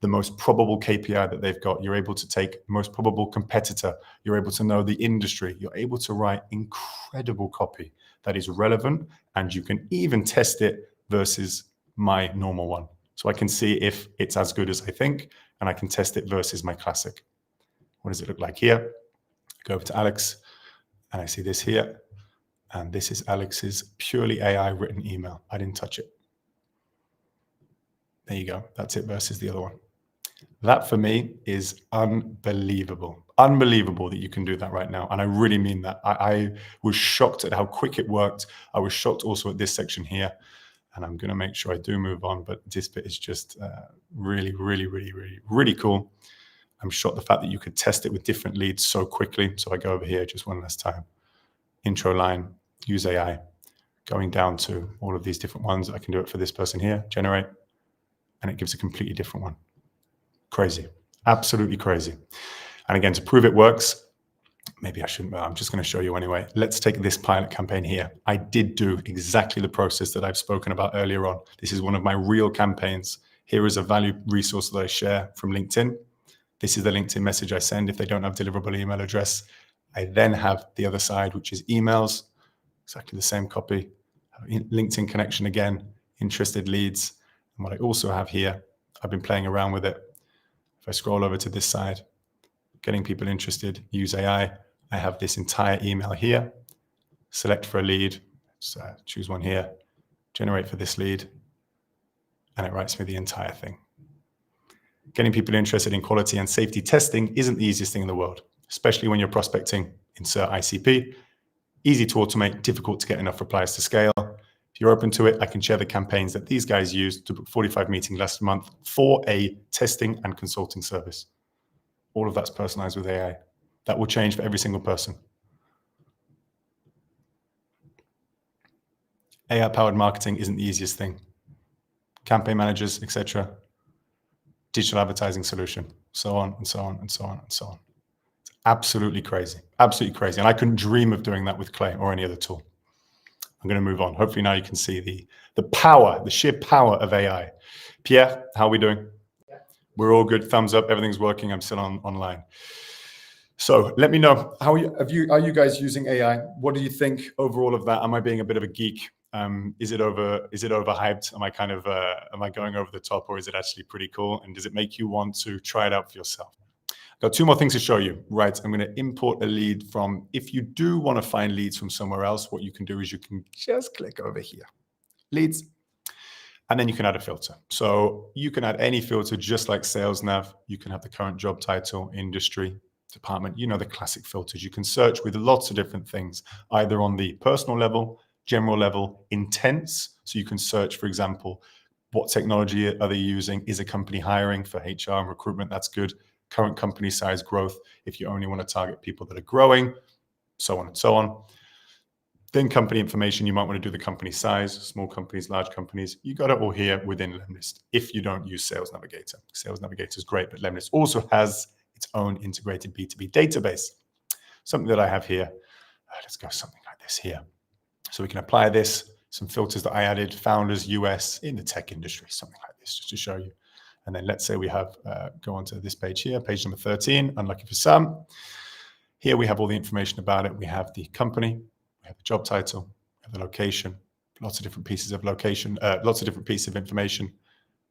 the most probable KPI that they've got. You're able to take most probable competitor. You're able to know the industry. You're able to write incredible copy that is relevant, and you can even test it versus my normal one. So I can see if it's as good as I think, and I can test it versus my classic. What does it look like here? I go over to Alex, and I see this here. And this is Alex's purely AI written email. I didn't touch it. There you go. That's it versus the other one. That for me is unbelievable. Unbelievable that you can do that right now. And I really mean that. I was shocked at how quick it worked. I was shocked also at this section here. And I'm going to make sure I do move on. But this bit is just really, really, really, really, really cool. I'm shocked the fact that you could test it with different leads so quickly. So I go over here just one last time. Intro line, use AI. Going down to all of these different ones. I can do it for this person here, generate. And it gives a completely different one. Crazy. Absolutely crazy. And again, to prove it works, maybe I shouldn't, I'm just going to show you anyway. Let's take this pilot campaign here. I did do exactly the process that I've spoken about earlier on. This is one of my real campaigns. Here is a value resource that I share from LinkedIn. This is the LinkedIn message I send if they don't have deliverable email address. I then have the other side, which is emails, exactly the same copy. LinkedIn connection again, interested leads. And what I also have here, I've been playing around with it. If I scroll over to this side, getting people interested, use AI. I have this entire email here. Select for a lead. So choose one here, generate for this lead, and it writes me the entire thing. Getting people interested in quality and safety testing isn't the easiest thing in the world, especially when you're prospecting. Insert ICP. Easy to automate, difficult to get enough replies to scale. If you're open to it, I can share the campaigns that these guys used to book 45 meetings last month for a testing and consulting service. All of that's personalized with AI. That will change for every single person. AI-powered marketing isn't the easiest thing. Campaign managers, etc. Digital advertising solution, so on and so on and so on and so on. It's absolutely crazy, absolutely crazy. And I couldn't dream of doing that with Clay or any other tool. I'm going to move on. Hopefully now you can see the power, the sheer power of AI. Pierre, how are we doing? Yeah. We're all good. Thumbs up. Everything's working. I'm still online. So let me know, are you guys using AI? What do you think overall of that? Am I being a bit of a geek? Is it overhyped? Am I going over the top, or is it actually pretty cool? And does it make you want to try it out for yourself? Got two more things to show you. Right, I'm going to import a lead from, if you do want to find leads from somewhere else, what you can do is you can just click over here, leads, and then you can add a filter. So you can add any filter, just like Sales Nav. You can have the current job title, industry, department, the classic filters. You can search with lots of different things, either on the personal level, general level, intents. So you can search, for example, what technology are they using? Is a company hiring for HR and recruitment? That's good. Current company size, growth, if you only want to target people that are growing, so on and so on. Then company information, you might want to do the company size, small companies, large companies. You got it all here within lemlist if you don't use Sales Navigator. Sales Navigator is great, but lemlist also has its own integrated B2B database. Something that I have here. Let's go something like this here. So we can apply this, some filters that I added, founders, US, in the tech industry, something like this, just to show you. And then let's say we have, go onto this page here, page number 13, unlucky for some. Here we have all the information about it. We have the company, we have the job title, we have the location, lots of different pieces of location, lots of different pieces of information.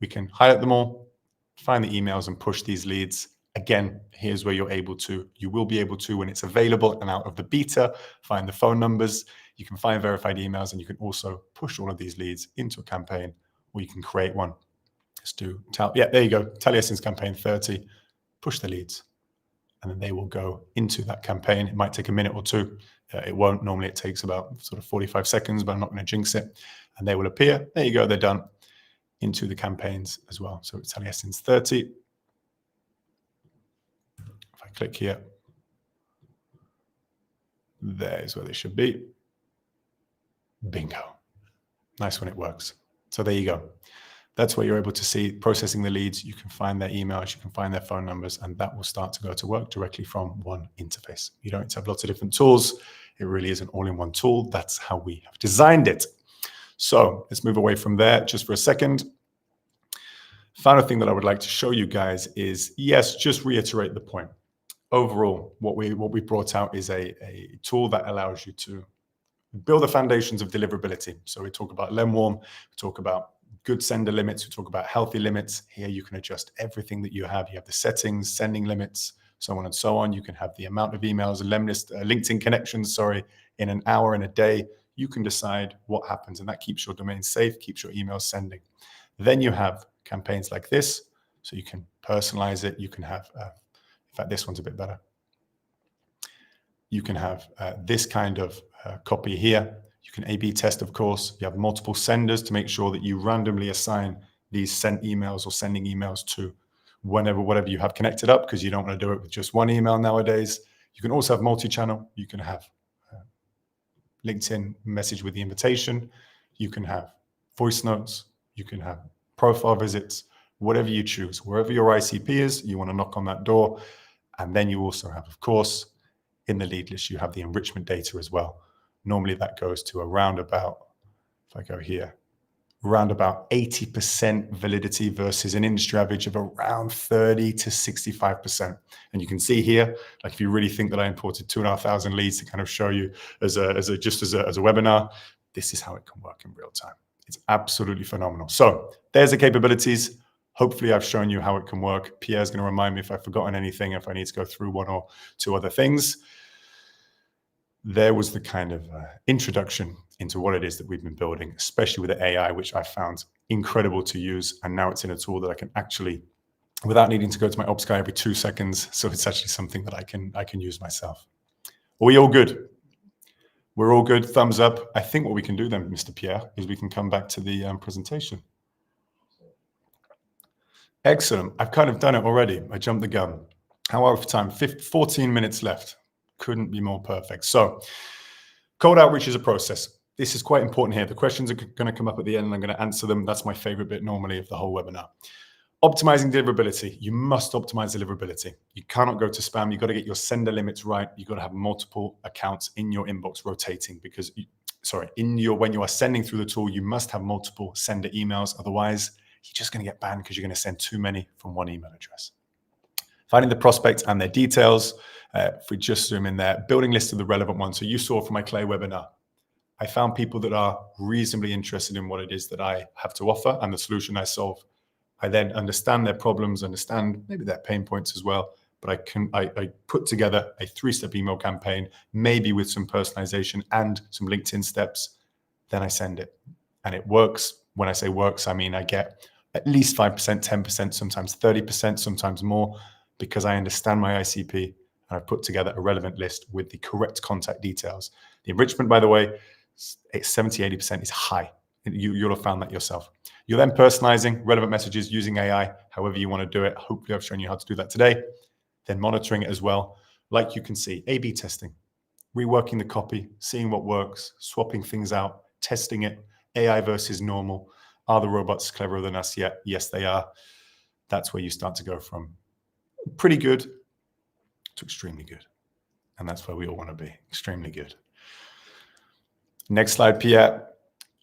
We can highlight them all, find the emails and push these leads. Again, here's where you will be able to, when it's available and out of the beta, find the phone numbers. You can find verified emails, and you can also push all of these leads into a campaign, or you can create one. Let's do, there you go, Taliesin's campaign 30, push the leads, and then they will go into that campaign. It might take a minute or two. It won't. Normally it takes about sort of 45 seconds, but I'm not going to jinx it. And they will appear. There you go, they're done into the campaigns as well. So it's Taliesin's 30. If I click here, there's where they should be. Bingo. Nice when it works. So there you go. That's where you're able to see processing the leads. You can find their emails, you can find their phone numbers, and that will start to go to work directly from one interface. You don't have lots of different tools. It really is an all-in-one tool. That's how we have designed it. So let's move away from there just for a second. Final thing that I would like to show you guys is, yes, just reiterate the point. Overall, what we brought out is a tool that allows you to build the foundations of deliverability. So we talk about lemwarm, we talk about good sender limits, we talk about healthy limits. Here you can adjust everything that you have. You have the settings, sending limits, so on and so on. You can have the amount of emails, lemlist, LinkedIn connections, in an hour, in a day. You can decide what happens, and that keeps your domain safe, keeps your emails sending. Then you have campaigns like this, so you can personalize it. You can have, in fact, this one's a bit better. You can have this kind of copy here. You can A/B test, of course. You have multiple senders to make sure that you randomly assign these sent emails or sending emails to whatever you have connected up, because you don't want to do it with just one email nowadays. You can also have multi-channel. You can have LinkedIn message with the invitation. You can have voice notes. You can have profile visits, whatever you choose. Wherever your ICP is, you want to knock on that door. And then you also have, of course, in the lead list, you have the enrichment data as well. Normally that goes to around about, if I go here, around about 80% validity versus an industry average of around 30 to 65%. And you can see here, like if you really think that I imported 2,500 leads to kind of show you as a webinar, this is how it can work in real time. It's absolutely phenomenal. So there's the capabilities. Hopefully I've shown you how it can work. Pierre's going to remind me if I've forgotten anything, if I need to go through one or two other things. There was the kind of introduction into what it is that we've been building, especially with the AI, which I found incredible to use. And now it's in a tool that I can actually, without needing to go to my ops guy every 2 seconds. So it's actually something that I can use myself. Are we all good? We're all good. Thumbs up. I think what we can do then, Mr. Pierre, is we can come back to the presentation. Excellent. I've kind of done it already. I jumped the gun. How are we for time? 14 minutes left. Couldn't be more perfect. So cold outreach is a process. This is quite important here. The questions are going to come up at the end and I'm going to answer them. That's my favorite bit normally of the whole webinar. Optimizing deliverability. You must optimize deliverability. You cannot go to spam. You've got to get your sender limits right. You've got to have multiple accounts in your inbox rotating because, when you are sending through the tool, you must have multiple sender emails. Otherwise, you're just going to get banned because you're going to send too many from one email address. Finding the prospect and their details. If we just zoom in there, building lists of the relevant ones. So you saw from my Clay webinar, I found people that are reasonably interested in what it is that I have to offer and the solution I solve. I then understand their problems, understand maybe their pain points as well. But I put together a 3-step email campaign, maybe with some personalization and some LinkedIn steps. Then I send it. And it works. When I say works, I mean I get at least 5%, 10%, sometimes 30%, sometimes more, because I understand my ICP and I've put together a relevant list with the correct contact details. The enrichment, by the way, 70, 80% is high. You'll have found that yourself. You're then personalizing relevant messages using AI, however you want to do it. Hopefully I've shown you how to do that today. Then monitoring it as well. Like you can see, A/B testing, reworking the copy, seeing what works, swapping things out, testing it, AI versus normal. Are the robots cleverer than us yet? Yes, they are. That's where you start to go from pretty good to extremely good. And that's where we all want to be, extremely good. Next slide, Pierre.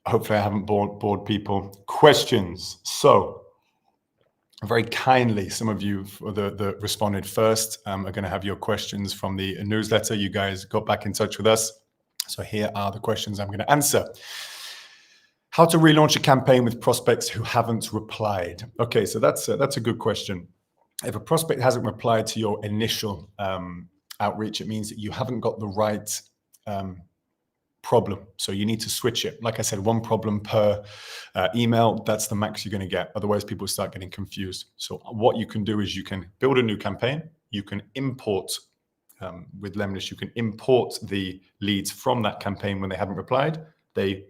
Hopefully I haven't bored people. Questions. So very kindly, some of you that responded first are going to have your questions from the newsletter. You guys got back in touch with us. So here are the questions I'm going to answer. How to relaunch a campaign with prospects who haven't replied. Okay, so that's a good question. If a prospect hasn't replied to your initial outreach, it means that you haven't got the right problem. So you need to switch it. Like I said, one problem per email, that's the max you're going to get. Otherwise, people start getting confused. So what you can do is you can build a new campaign. You can import, with lemlist, you can import the leads from that campaign when they haven't replied. They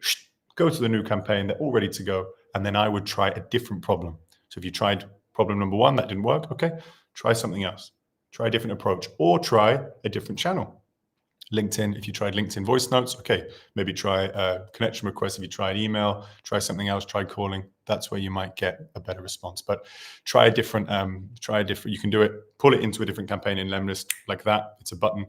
go to the new campaign, they're all ready to go. And then I would try a different problem. So if you tried problem number 1, that didn't work, okay, try something else. Try a different approach or try a different channel. LinkedIn, if you tried LinkedIn voice notes, okay, maybe try a connection request. If you tried email, try something else, try calling. That's where you might get a better response. But try a different, you can do it, pull it into a different campaign in lemlist like that. It's a button,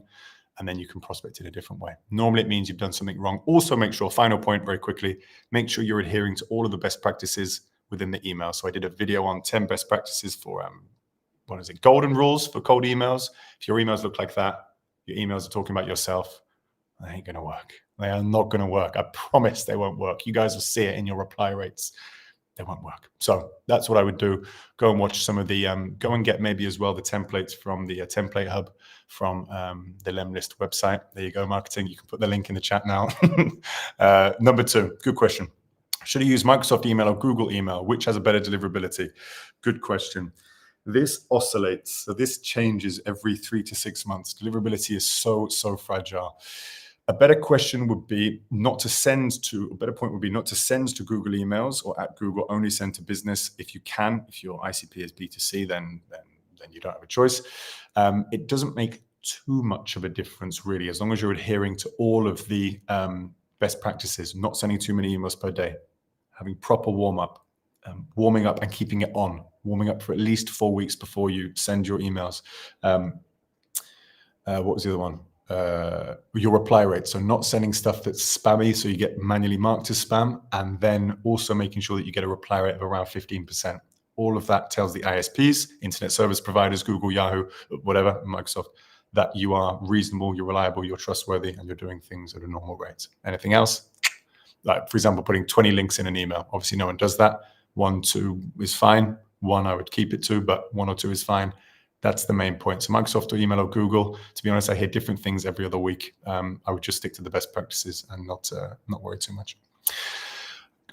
and then you can prospect it a different way. Normally it means you've done something wrong. Also make sure, final point very quickly, make sure you're adhering to all of the best practices within the email. So I did a video on 10 best practices for, golden rules for cold emails. If your emails look like that, your emails are talking about yourself, they ain't going to work. They are not going to work. I promise they won't work. You guys will see it in your reply rates. They won't work. So that's what I would do. Go and watch some of the, go and get maybe as well the templates from the template hub from the lemlist website. There you go, marketing. You can put the link in the chat now. Number 2, good question. Should I use Microsoft email or Google email? Which has a better deliverability? Good question. This oscillates. So this changes every 3 to 6 months. Deliverability is so fragile. A better question would be not to send to, a better point would be not to send to Google emails or at Google, only send to business if you can. If your ICP is B2C, then you don't have a choice. It doesn't make too much of a difference really, as long as you're adhering to all of the best practices, not sending too many emails per day, having proper warm-up, warming up and keeping it on, warming up for at least 4 weeks before you send your emails. What was the other one? Your reply rate. So not sending stuff that's spammy, so you get manually marked as spam, and then also making sure that you get a reply rate of around 15%. All of that tells the ISPs, internet service providers, Google, Yahoo, whatever, Microsoft, that you are reasonable, you're reliable, you're trustworthy, and you're doing things at a normal rate. Anything else? Like, for example, putting 20 links in an email. Obviously, no one does that. 1, 2 is fine. 1 I would keep it to, but 1 or 2 is fine. That's the main point. So Microsoft or email or Google, to be honest, I hear different things every other week. I would just stick to the best practices and not worry too much.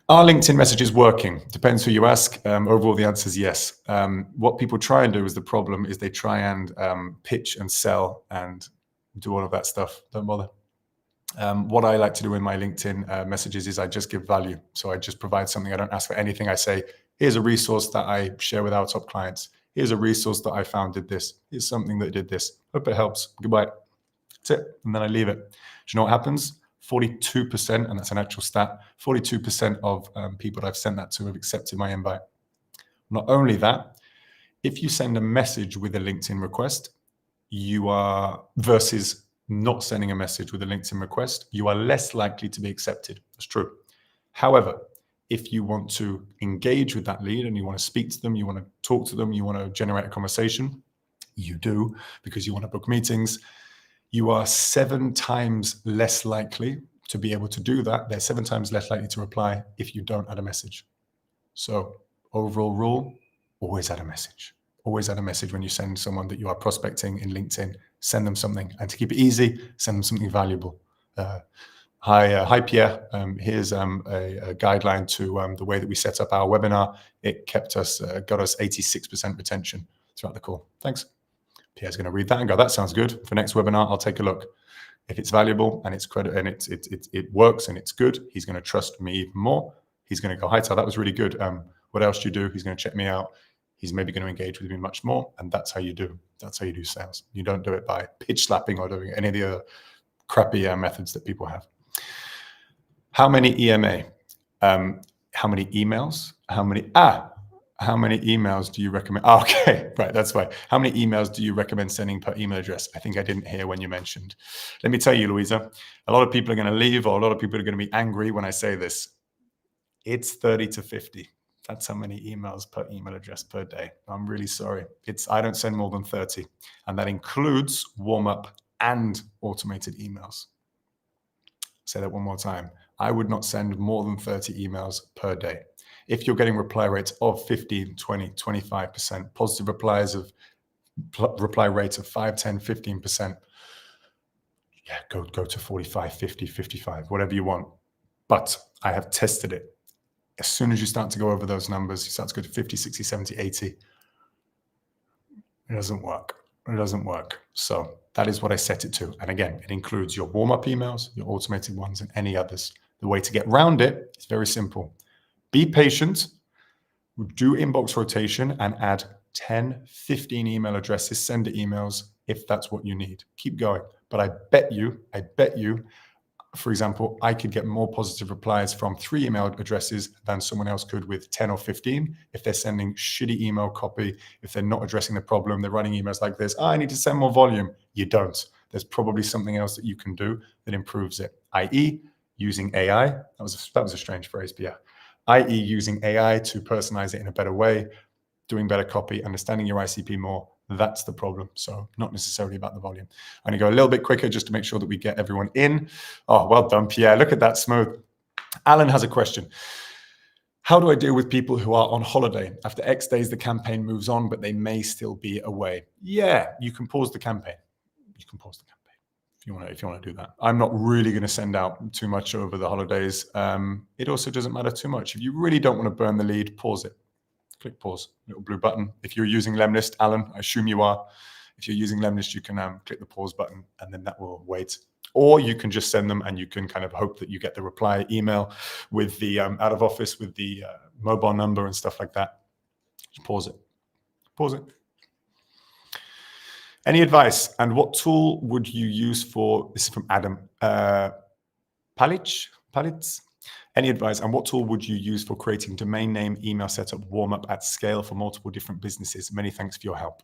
Are LinkedIn messages working? Depends who you ask. Overall, the answer is yes. What people try and do is the problem is they try and pitch and sell and do all of that stuff. Don't bother. What I like to do in my LinkedIn messages is I just give value. So I just provide something. I don't ask for anything. I say, here's a resource that I share with our top clients. Here's a resource that I found did this. Here's something that did this. Hope it helps. Goodbye. That's it. And then I leave it. Do you know what happens? 42%, and that's an actual stat, 42% of people that I've sent that to have accepted my invite. Not only that, if you send a message with a LinkedIn request, you are, versus not sending a message with a LinkedIn request, you are less likely to be accepted. That's true. However, if you want to engage with that lead and you want to speak to them, you want to talk to them, you want to generate a conversation, you do, because you want to book meetings, you are 7 times less likely to be able to do that. They're 7 times less likely to reply if you don't add a message. So overall rule, always add a message. Always add a message when you send someone that you are prospecting in LinkedIn. Send them something. And to keep it easy, send them something valuable. Hi, Pierre. Here's a guideline to the way that we set up our webinar. It got us 86% retention throughout the call. Thanks. Pierre's going to read that and go, that sounds good. For next webinar, I'll take a look. If it's valuable and it's credit and it works and it's good, he's going to trust me even more. He's going to go, hi, Tal, that was really good. What else do you do? He's going to check me out. He's maybe going to engage with me much more. And that's how you do. That's how you do sales. You don't do it by pitch slapping or doing any of the other crappy methods that people have. How many EMA? How many emails? How many emails do you recommend? Oh, okay, right, that's why. How many emails do you recommend sending per email address? I think I didn't hear when you mentioned. Let me tell you, Louisa, a lot of people are going to leave or a lot of people are going to be angry when I say this. It's 30 to 50. That's how many emails per email address per day. I'm really sorry. I don't send more than 30. And that includes warm-up and automated emails. Say that one more time. I would not send more than 30 emails per day. If you're getting reply rates of 15, 20, 25%, positive reply rates of 5, 10, 15%, yeah, go to 45, 50, 55, whatever you want. But I have tested it. As soon as you start to go over those numbers, you start to go to 50, 60, 70, 80. It doesn't work. It doesn't work. So that is what I set it to. And again, it includes your warm-up emails, your automated ones, and any others. The way to get around it is very simple. Be patient, do inbox rotation, and add 10, 15 email addresses, sender emails, if that's what you need. Keep going. But I bet you, for example, I could get more positive replies from 3 email addresses than someone else could with 10 or 15 if they're sending shitty email copy, if they're not addressing the problem, they're writing emails like this, I need to send more volume. You don't. There's probably something else that you can do that improves it, i.e. using AI. That was a strange phrase, but yeah. i.e. using AI to personalize it in a better way, doing better copy, understanding your ICP more. That's the problem. So not necessarily about the volume. I'm going to go a little bit quicker just to make sure that we get everyone in. Oh, well done, Pierre. Look at that, smooth. Alan has a question. How do I deal with people who are on holiday? After X days, the campaign moves on, but they may still be away. Yeah, you can pause the campaign. You can pause the campaign if you want to do that. I'm not really going to send out too much over the holidays. It also doesn't matter too much. If you really don't want to burn the lead, pause it. Click pause, little blue button. If you're using lemlist, Alan, I assume you are. If you're using lemlist, you can click the pause button and then that will wait. Or you can just send them and you can kind of hope that you get the reply email with the out of office with the mobile number and stuff like that. Just pause it. Pause it. Any advice? And what tool would you use for, this is from Adam, Palitz? Any advice? And what tool would you use for creating domain name, email setup, warm-up at scale for multiple different businesses? Many thanks for your help.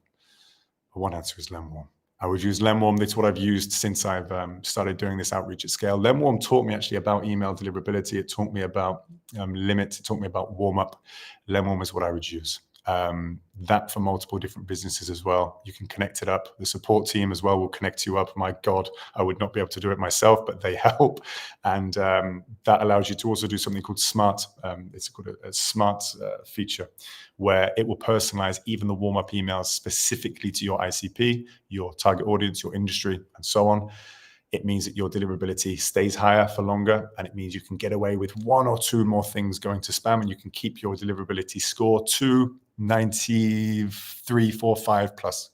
One answer is Lemwarm. I would use Lemwarm. That's what I've used since I've started doing this outreach at scale. Lemwarm taught me actually about email deliverability. It taught me about limits. It taught me about warm-up. Lemwarm is what I would use. That for multiple different businesses as well. You can connect it up. The support team as well will connect you up. My God, I would not be able to do it myself, but they help. And that allows you to also do something called Smart. It's called a Smart feature, where it will personalize even the warm-up emails specifically to your ICP, your target audience, your industry, and so on. It means that your deliverability stays higher for longer, and it means you can get away with 1 or 2 more things going to spam, and you can keep your deliverability score to 93, 4, 5 plus.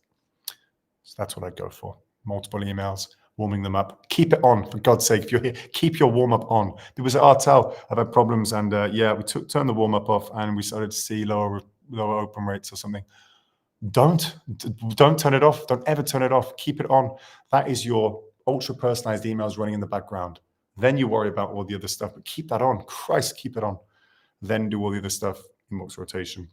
So that's what I'd go for. Multiple emails, warming them up. Keep it on, for God's sake. If you're here, keep your warm-up on. People say, Tal, I've had problems, and yeah, we turned the warm-up off, and we started to see lower open rates or something. Don't turn it off. Don't ever turn it off. Keep it on. That is your ultra personalized emails running in the background. Then you worry about all the other stuff, but keep that on. Christ, keep it on. Then do all the other stuff, inbox rotation.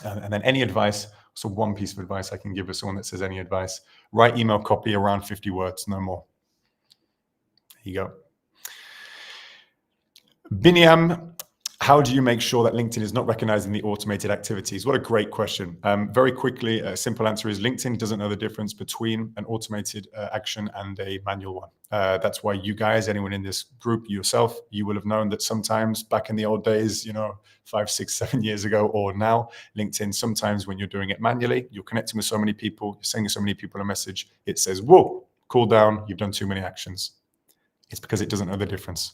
And then any advice, so one piece of advice I can give as someone that says any advice, write email copy around 50 words, no more. There you go. Biniam, how do you make sure that LinkedIn is not recognizing the automated activities? What a great question. Very quickly, a simple answer is LinkedIn doesn't know the difference between an automated action and a manual one. That's why you guys, anyone in this group, yourself, you will have known that sometimes back in the old days, 5, 6, 7 years ago, or now, LinkedIn, sometimes when you're doing it manually, you're connecting with so many people, you're sending so many people a message, it says, whoa, cool down, you've done too many actions. It's because it doesn't know the difference.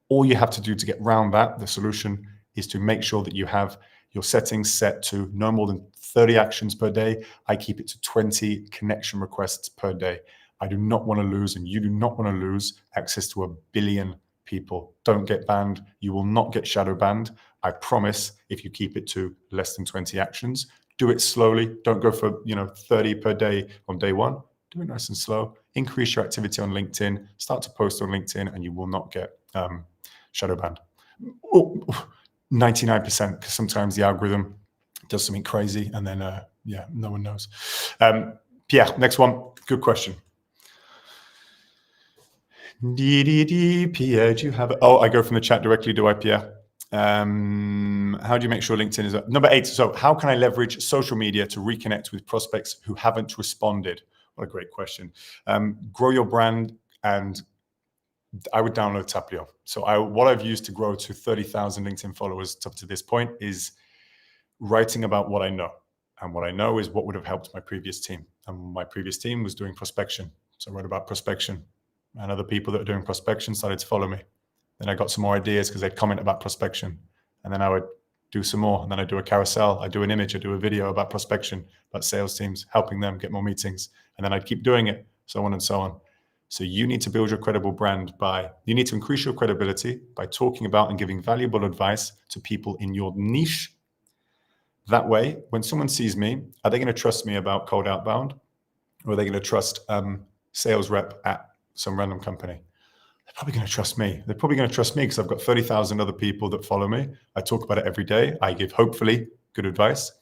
All you have to do to get around that, the solution, is to make sure that you have your settings set to no more than 30 actions per day. I keep it to 20 connection requests per day. I do not want to lose, and you do not want to lose, access to 1 billion people. Don't get banned. You will not get shadow banned. I promise, if you keep it to less than 20 actions. Do it slowly. Don't go for 30 per day on day one. Do it nice and slow. Increase your activity on LinkedIn. Start to post on LinkedIn, and you will not get shadow banned. 99%, because sometimes the algorithm does something crazy, and then no one knows. Pierre, next one. Good question. Pierre, do you have it? Oh, I go from the chat directly, do I, Pierre? How do you make sure LinkedIn is up? Number 8. So how can I leverage social media to reconnect with prospects who haven't responded? What a great question. Grow your brand, and I would download Taplio. So what I've used to grow to 30,000 LinkedIn followers up to this point is writing about what I know. And what I know is what would have helped my previous team. And my previous team was doing prospection. So I wrote about prospection. And other people that are doing prospection started to follow me. Then I got some more ideas because they'd comment about prospection. And then I would do some more. And then I do a carousel. I do an image. I do a video about prospection, about sales teams, helping them get more meetings. And then I'd keep doing it, so on and so on. So you need to build your credible brand you need to increase your credibility by talking about and giving valuable advice to people in your niche. That way, when someone sees me, are they going to trust me about cold outbound? Or are they going to trust sales rep at some random company? They're probably going to trust me. They're probably going to trust me because I've got 30,000 other people that follow me. I talk about it every day. I give, hopefully, good advice.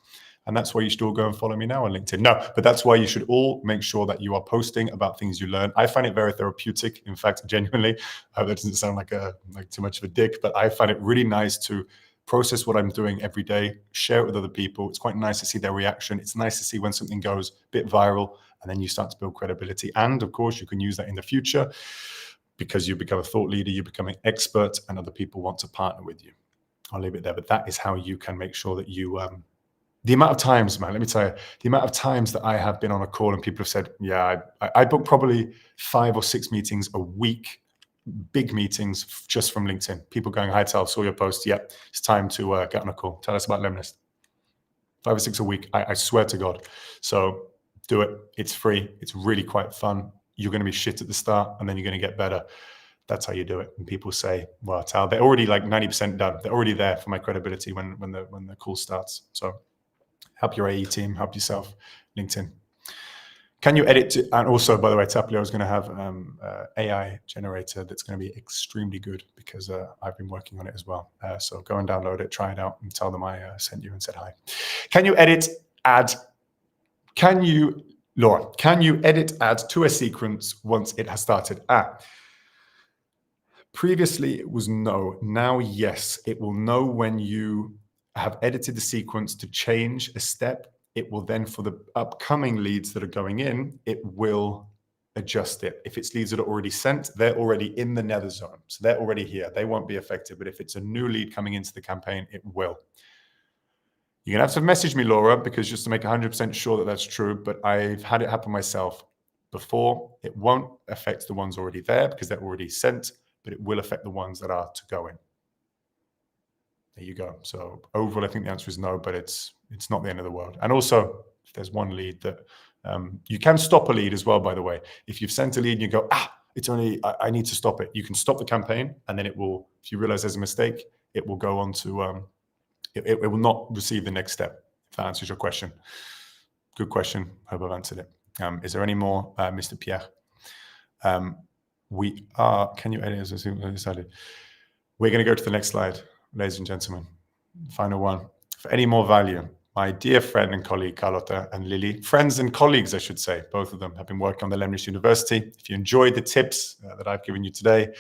And that's why you should all go and follow me now on LinkedIn. No, but that's why you should all make sure that you are posting about things you learn. I find it very therapeutic. In fact, genuinely, that doesn't sound like too much of a dick, but I find it really nice to process what I'm doing every day, share it with other people. It's quite nice to see their reaction. It's nice to see when something goes a bit viral, and then you start to build credibility. And of course, you can use that in the future because you become a thought leader, you become an expert, and other people want to partner with you. I'll leave it there, but that is how you can make sure that you the amount of times, man, let me tell you, the amount of times that I have been on a call and people have said, yeah, I book probably 5 or 6 meetings a week, big meetings just from LinkedIn. People going, hi, Tal, saw your post. Yep, it's time to get on a call. Tell us about lemlist. 5 or 6 a week, I swear to God. So do it. It's free. It's really quite fun. You're going to be shit at the start, and then you're going to get better. That's how you do it. And people say, well, Tal, they're already like 90% done. They're already there for my credibility when the call starts. So help your AE team, help yourself, LinkedIn. Can you edit? And also, by the way, Taplio is going to have AI generator that's going to be extremely good because I've been working on it as well. So go and download it, try it out, and tell them I sent you and said hi. Can you edit ad? Laura, can you edit ad to a sequence once it has started? Previously it was no. Now, yes, it will know when you have edited the sequence to change a step, it will then, for the upcoming leads that are going in, it will adjust it. If it's leads that are already sent, they're already in the nether zone. So they're already here. They won't be affected. But if it's a new lead coming into the campaign, it will. You're going to have to message me, Laura, because just to make 100% sure that that's true, but I've had it happen myself before. It won't affect the ones already there because they're already sent, but it will affect the ones that are to go in. There you go. So overall, I think the answer is no, but it's not the end of the world. And also, if there's one lead that you can stop a lead as well, by the way. If you've sent a lead and you go, it's only, I need to stop it. You can stop the campaign, and then it will, if you realize there's a mistake, it will go on to, it will not receive the next step, if that answers your question. Good question. Hope I've answered it. Is there any more, Mr. Pierre? Can you edit as I decided? We're going to go to the next slide, ladies and gentlemen. Final one. For any more value, my dear friend and colleague, Carlotta and Lily, friends and colleagues, I should say, both of them have been working on the lemlist University. If you enjoyed the tips that I've given you today,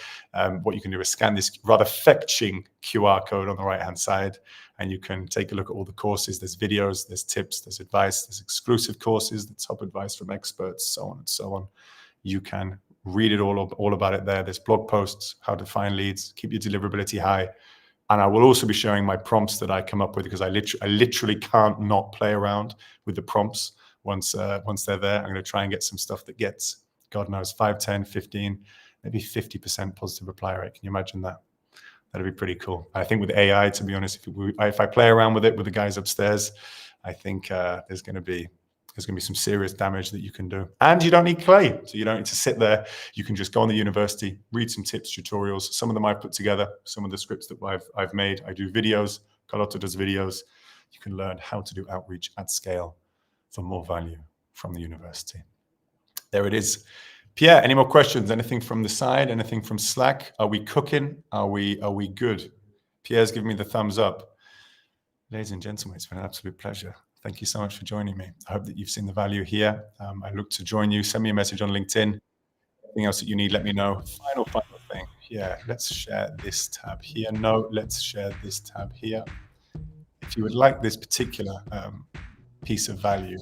what you can do is scan this rather fetching QR code on the right-hand side, and you can take a look at all the courses. There's videos, there's tips, there's advice, there's exclusive courses, the top advice from experts, so on and so on. You can read it all about it there. There's blog posts, how to find leads, keep your deliverability high. And I will also be showing my prompts that I come up with, because I literally can't not play around with the prompts once they're there. I'm going to try and get some stuff that gets, God knows, 5, 10, 15, maybe 50% positive reply rate. Can you imagine that? That'd be pretty cool. I think with AI, to be honest, if I play around with it with the guys upstairs, I think there's going to be some serious damage that you can do. And you don't need clay, so you don't need to sit there. You can just go on the university, read some tips, tutorials. Some of them I've put together, some of the scripts that I've made. I do videos. Carlotta does videos. You can learn how to do outreach at scale for more value from the university. There it is. Pierre, any more questions? Anything from the side? Anything from Slack? Are we cooking? Are we good? Pierre's giving me the thumbs up. Ladies and gentlemen, it's been an absolute pleasure. Thank you so much for joining me. I hope that you've seen the value here. I look to join you. Send me a message on LinkedIn. Anything else that you need, let me know. Final thing. Yeah, let's share this tab here. No, let's share this tab here. If you would like this particular piece of value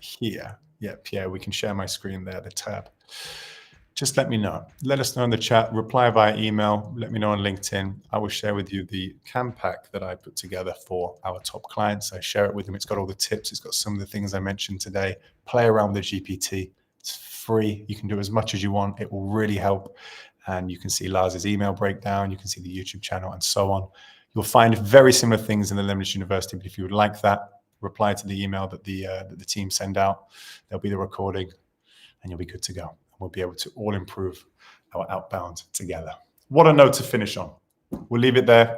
here, yeah, Pierre, we can share my screen there, the tab. Just let me know. Let us know in the chat. Reply via email. Let me know on LinkedIn. I will share with you the cam pack that I put together for our top clients. I share it with them. It's got all the tips. It's got some of the things I mentioned today. Play around with the GPT. It's free. You can do as much as you want. It will really help. And you can see Lars's email breakdown. You can see the YouTube channel and so on. You'll find very similar things in the lemlist University. But if you would like that, reply to the email that the team send out. There'll be the recording, and you'll be good to go. We'll be able to all improve our outbound together. What a note to finish on. We'll leave it there.